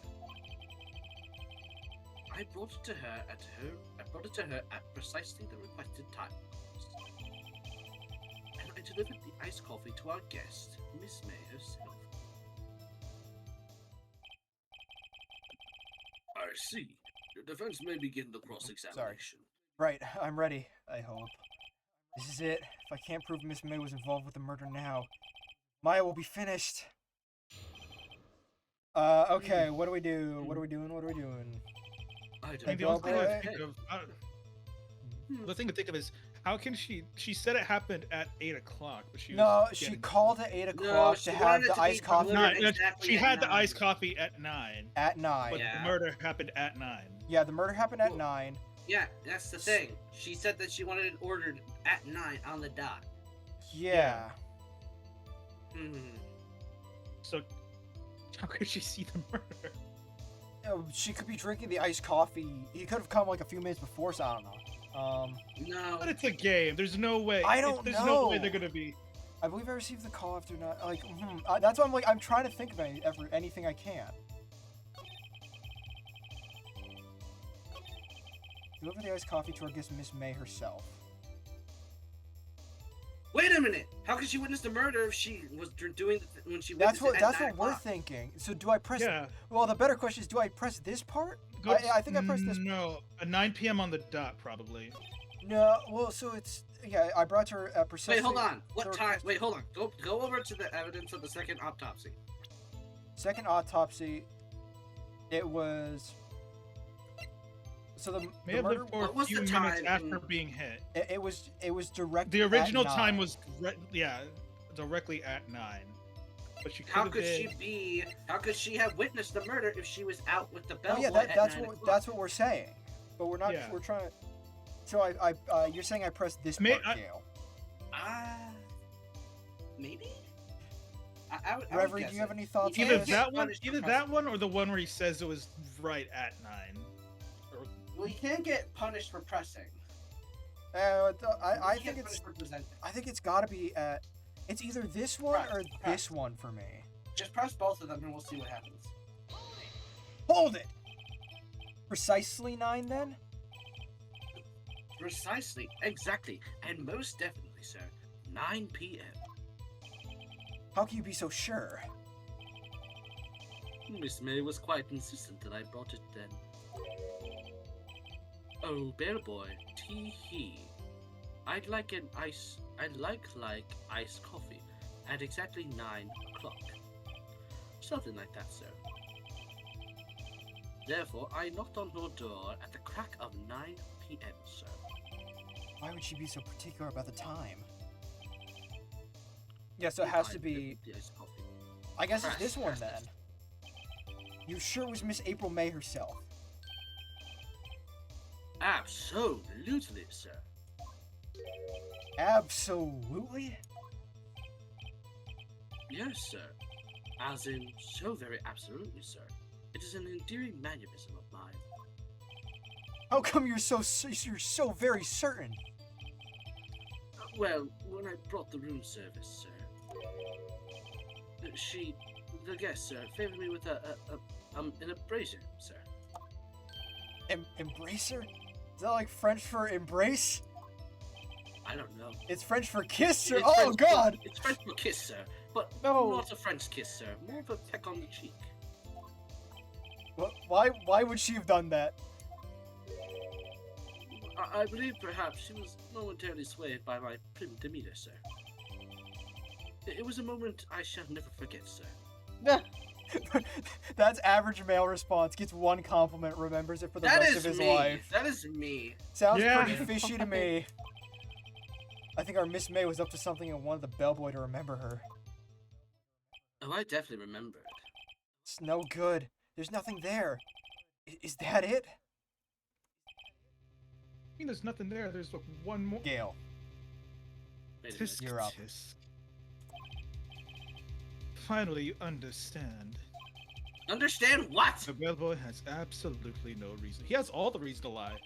I brought it to her at precisely the requested time. And I delivered the iced coffee to our guest, Miss May herself. I see. The defense may begin the cross-examination. Right, I'm ready, I hope. This is it. If I can't prove Miss May was involved with the murder now, Maya will be finished. Okay, what do we do? What are we doing? I I don't mean, the know. only thing I Bellboy? think of, the thing to think of is how can she said it happened at 8 o'clock, but she No, was she getting- called at 8 o'clock she to wanted have it the to be iced coffee delivered No, exactly she at had the 9. iced coffee at 9, at 9. but Yeah. the murder happened at 9. Yeah, the murder happened at Well, 9. Yeah, that's the thing. She said that she wanted it ordered at 9 on the dot. Yeah. Hmm. So how could she see the murder? Oh, she could be drinking the iced coffee. He could have come like a few minutes before, so I don't know. No. But it's a game. There's no way. I don't There's no way know. they're gonna be. I believe I received the call after not like. That's why I'm like I'm trying to think of anything I can. Deliver the iced coffee to our guest, Miss May herself. Wait a minute. How could she witness the murder if she was doing when she That's witnessed what it at 9 we're o'clock? thinking. So do I press? Yeah. Well, the better question is, do I press this part? Go- I think I pressed this. No, at 9 p.m. on the dot, probably. No, well, so it's yeah. I brought her precisely. Wait, hold on. What her time? request- Wait, hold on. Go over to the evidence of the second autopsy. Second autopsy. It was. So May the have murder. lived for what a was few the minutes time after in- being hit. It was direct. The original at time 9. was directly at 9. But she could How have could been. she be? How could she have witnessed the murder if she was out with the Oh bellboy yeah, at that's 9 what o'clock? that's what we're saying, but we're not. Yeah. We're trying. So you're saying I pressed this May- part, I- Gale. Maybe. I would Reverie, guess do you have it. any thoughts You on Either this? get that one, punished for either that one, or the one where he says it was right at 9. Or, Well, you can't get punished for pressing. I You think get it's punished for presenting. I think it's got to be at. It's either this one or Press. this one for me. Just press both of them and we'll see what happens. Hold it. Precisely 9 then. Precisely, exactly, and most definitely, sir. 9 p.m. How can you be so sure? Miss May was quite insistent that I brought it then. Oh, bellboy, tee-hee. I'd like iced coffee at exactly 9 o'clock. Something like that, sir. Therefore, I knocked on her door at the crack of 9 p.m., sir. Why would she be so particular about the time? Yeah, so it has to be. The iced coffee. I guess it's Press, this one press then. this. You sure it was Miss April May herself? Absolutely, sir. Absolutely. Yes, sir. As in, so very absolutely, sir. It is an endearing mannerism of mine. How come you're so very certain? Well, when I brought the room service, sir, the guest, sir, favored me with an embracer, sir. Embracer? Is that like French for embrace? I don't know. It's French for kiss, sir. It's Oh French God! it's French for kiss, sir, but No. not a French kiss, sir. More of a peck on the cheek. Why would she have done that? I believe perhaps she was momentarily swayed by my prim demeanor, sir. It was a moment I shall never forget, sir. That's average male response. Gets one compliment, remembers it for the rest of his life. That is me. Sounds Yeah. pretty fishy to me. I think our Miss May was up to something and wanted the bellboy to remember her. Oh, I definitely remember it. It's no good. There's nothing there. Is that it? I mean, there's nothing there. There's like one more. Gale. Wait a Tisk, minute. You're up. tisk. Finally, you understand. Understand what? The bellboy has absolutely no reason. He has all the reason to lie.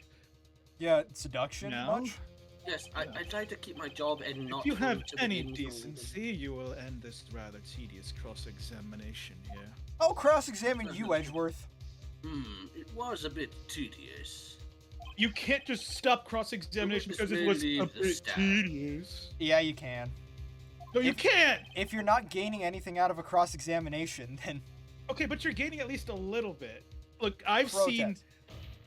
Yeah, seduction No. much? Yes, I tried to keep my job and not. If you fall have into the any illegal- decency, you will end this rather tedious cross-examination here. Oh, cross-examine you, Edgeworth. It was a bit tedious. You can't just stop cross-examination It was because it was merely a the bit stab. tedious. Yeah, you can. No, you If- can't! If you're not gaining anything out of a cross-examination, then Okay, but you're gaining at least a little bit. Look, I've seen... protest.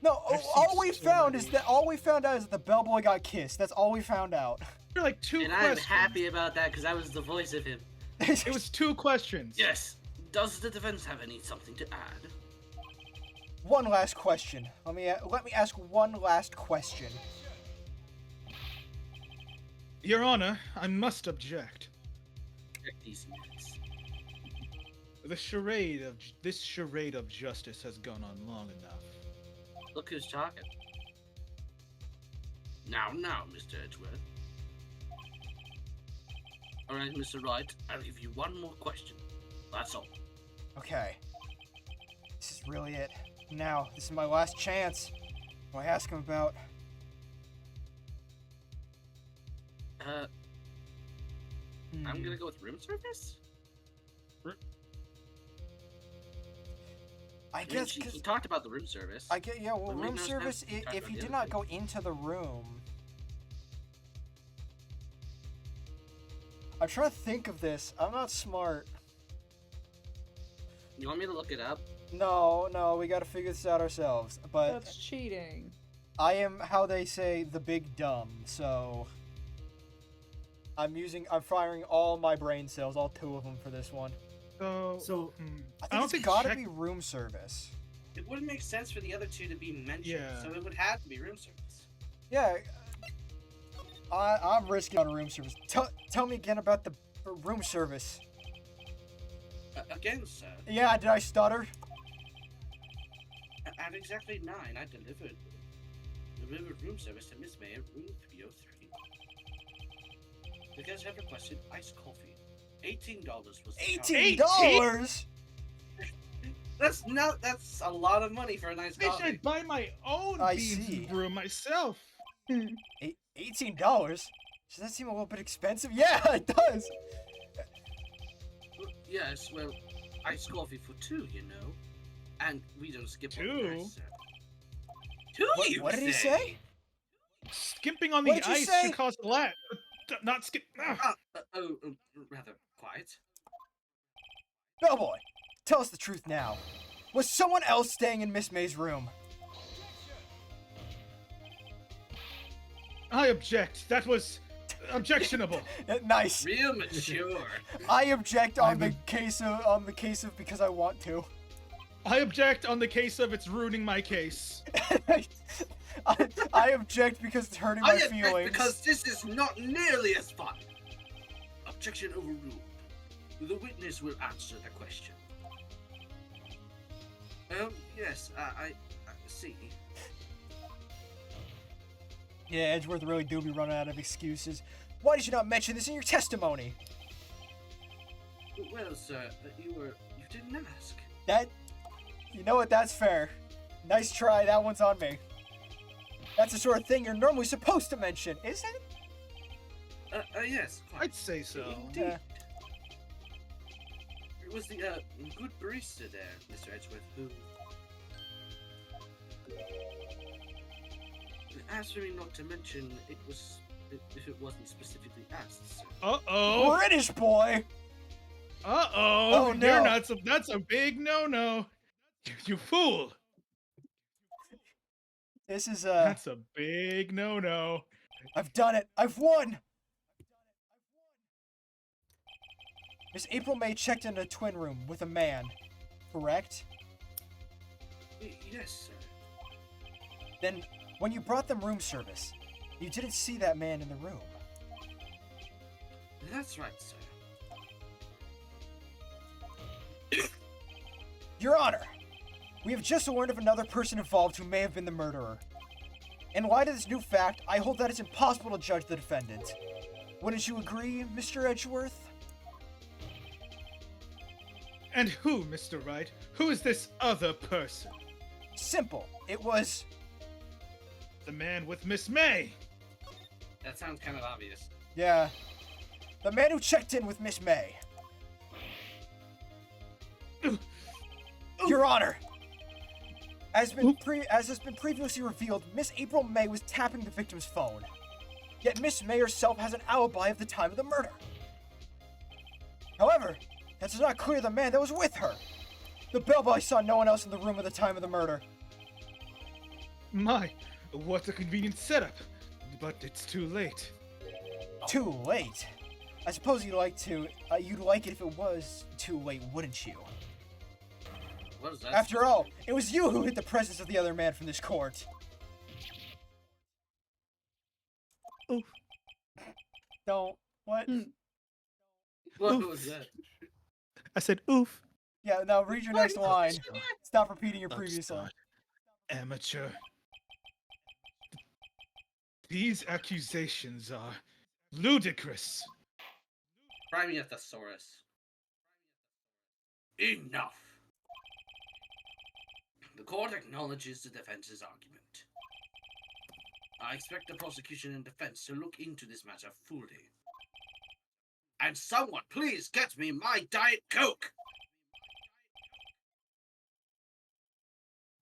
No, I've seen all we so found many. is that all we found out is that the bellboy got kissed. That's all we found out. There are like two And I'm questions. happy about that because I was the voice of him. It was two questions. Yes. Does the defense have something to add? One last question. Let me ask one last question. Your Honor, I must object. Check these minutes. This charade of justice has gone on long enough. Look who's talking. Now, Mr. Edgeworth. Alright, Mr. Wright, I'll give you one more question. That's all. Okay. This is really it. Now, this is my last chance. What I ask him about? I'm gonna go with room service? I I mean, guess she 'cause- talked about the room service. I get, yeah, well, But we room know it's service, not- talk if about you the did other not go into the room. I'm trying to think of this. I'm not smart. You want me to look it up? No, we gotta figure this out ourselves. But That's cheating. I am, how they say, the big dumb, so... I'm firing all my brain cells, all 2 of them for this one. So, I think it's gotta be room service. It wouldn't make sense for the other two to be mentioned, Yeah. so it would have to be room service. Yeah, I'm risking on room service. Tell me again about the room service. Again, sir, Yeah, did I stutter? at exactly 9, I delivered room service to Miss May at room 303. The guests have requested iced coffee. $18 was the charge. $18? That's a lot of money for a nice I coffee. should buy my own I beans see. and brew myself. $18? Does that seem a little bit expensive? Yeah, it does. Yes, well, iced coffee for 2, you know. And we don't skip on 2? the ice, sir. 2, you What did he say? Skimping on What the did you ice say? should cost a lot. Not skip. Rather quiet. Bellboy, tell us the truth now. Was someone else staying in Miss May's room? I object. That was objectionable. Nice. Real mature. I object on the case of because I want to. I object on the case of it's ruining my case. I object because it's hurting my I object feelings. because this is not nearly as fun. Objection overruled. The witness will answer the question. Yes, I see. Yeah, Edgeworth really do be running out of excuses. Why did you not mention this in your testimony? Well, sir, you didn't ask. That, you know what? That's fair. Nice try. That one's on me. That's the sort of thing you're normally supposed to mention, isn't it? Yes. Quite. I'd say so. Indeed. Yeah. It was the good barista there, Mr. Edgeworth, who asked me not to mention it was if it wasn't specifically asked, sir. Uh-oh. British boy. Uh-oh. Oh, no. You're not that's a big no-no. You fool. This is That's a big no-no. I've done it. I've won. Miss April May checked in a twin room with a man, correct? Yes, sir. Then, when you brought them room service, you didn't see that man in the room. That's right, sir. Your Honor, we have just learned of another person involved who may have been the murderer. In light of this new fact, I hold that it's impossible to judge the defendant. Wouldn't you agree, Mr. Edgeworth? And who, Mr. Wright? Who is this other person? Simple. It was... The man with Miss May. That sounds kind of obvious. yeah, the man who checked in with Miss May. Your Honor, as has been previously revealed, Miss April May was tapping the victim's phone. Yet Miss May herself has an alibi of the time of the murder. However, that does not clear the man that was with her. The bellboy saw no one else in the room at the time of the murder. My, what a convenient setup. But it's too late. Too late. I suppose you'd like it if it was too late, wouldn't you? What is that? After all, it was you who hid the presence of the other man from this court. Oof. Don't. What? What Oof. was that? I said oof. Yeah, now read your next line. Upstart. Stop repeating your previous line. Upstart. Amateur. These accusations are ludicrous. Try me a thesaurus. Enough. The court acknowledges the defense's argument. I expect the prosecution and defense to look into this matter fully. And someone, please get me my Diet Coke!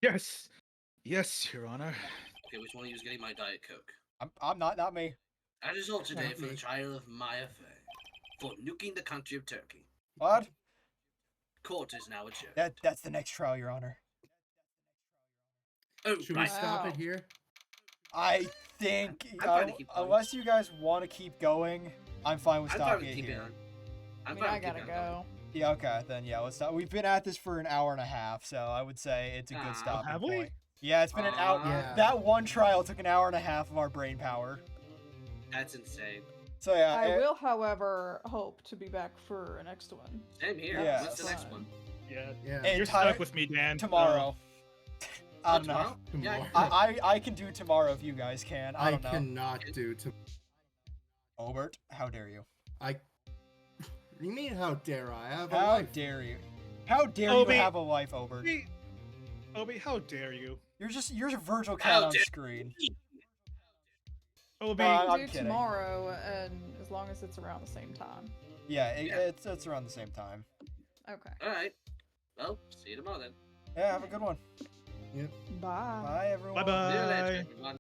Yes. Yes, Your Honor. Okay, which one of you is getting my Diet Coke? I'm not me. That is all today Not for the me. trial of Maya Fey for nuking the country of Turkey. What? Court is now adjourned. That's the next trial, Your Honor. Oh, Should we right. stop Wow. it here? I think, I'm fine to keep going. unless you guys want to keep going, I'm fine with I'm fine stopping with it keeping here. on. I I'm mean, fine I with gotta keeping on going. go. Yeah, okay, then yeah, let's stop. We've been at this for an hour and a half, so I would say it's a good Ah. stopping Have we? point. Yeah, it's been an hour. Yeah. That one trial took an hour and a half of our brain power. That's insane. So yeah, I will, however, hope to be back for a next one. Same here. Yeah. What's the next Fine. one? Yeah. Yeah. And You're Tyler- stuck with me, Dan. tomorrow. I don't know. Tomorrow? Yeah, Tomorrow. I can do tomorrow if you guys can. I I don't know. cannot do to. Obert, how dare you? I. You mean how dare I have a How life? dare you? How dare Obi. you have a life, Obert? Obi, how dare you? You're a Virgil How cat on dare- screen. Obi, I'm I can do kidding. tomorrow, and as long as it's around the same time. Yeah, Yeah. it's around the same time. Okay. Alright. Well, see you tomorrow then. Yeah, have a good one. Bye. Bye, everyone. bye-bye. See you later, everyone.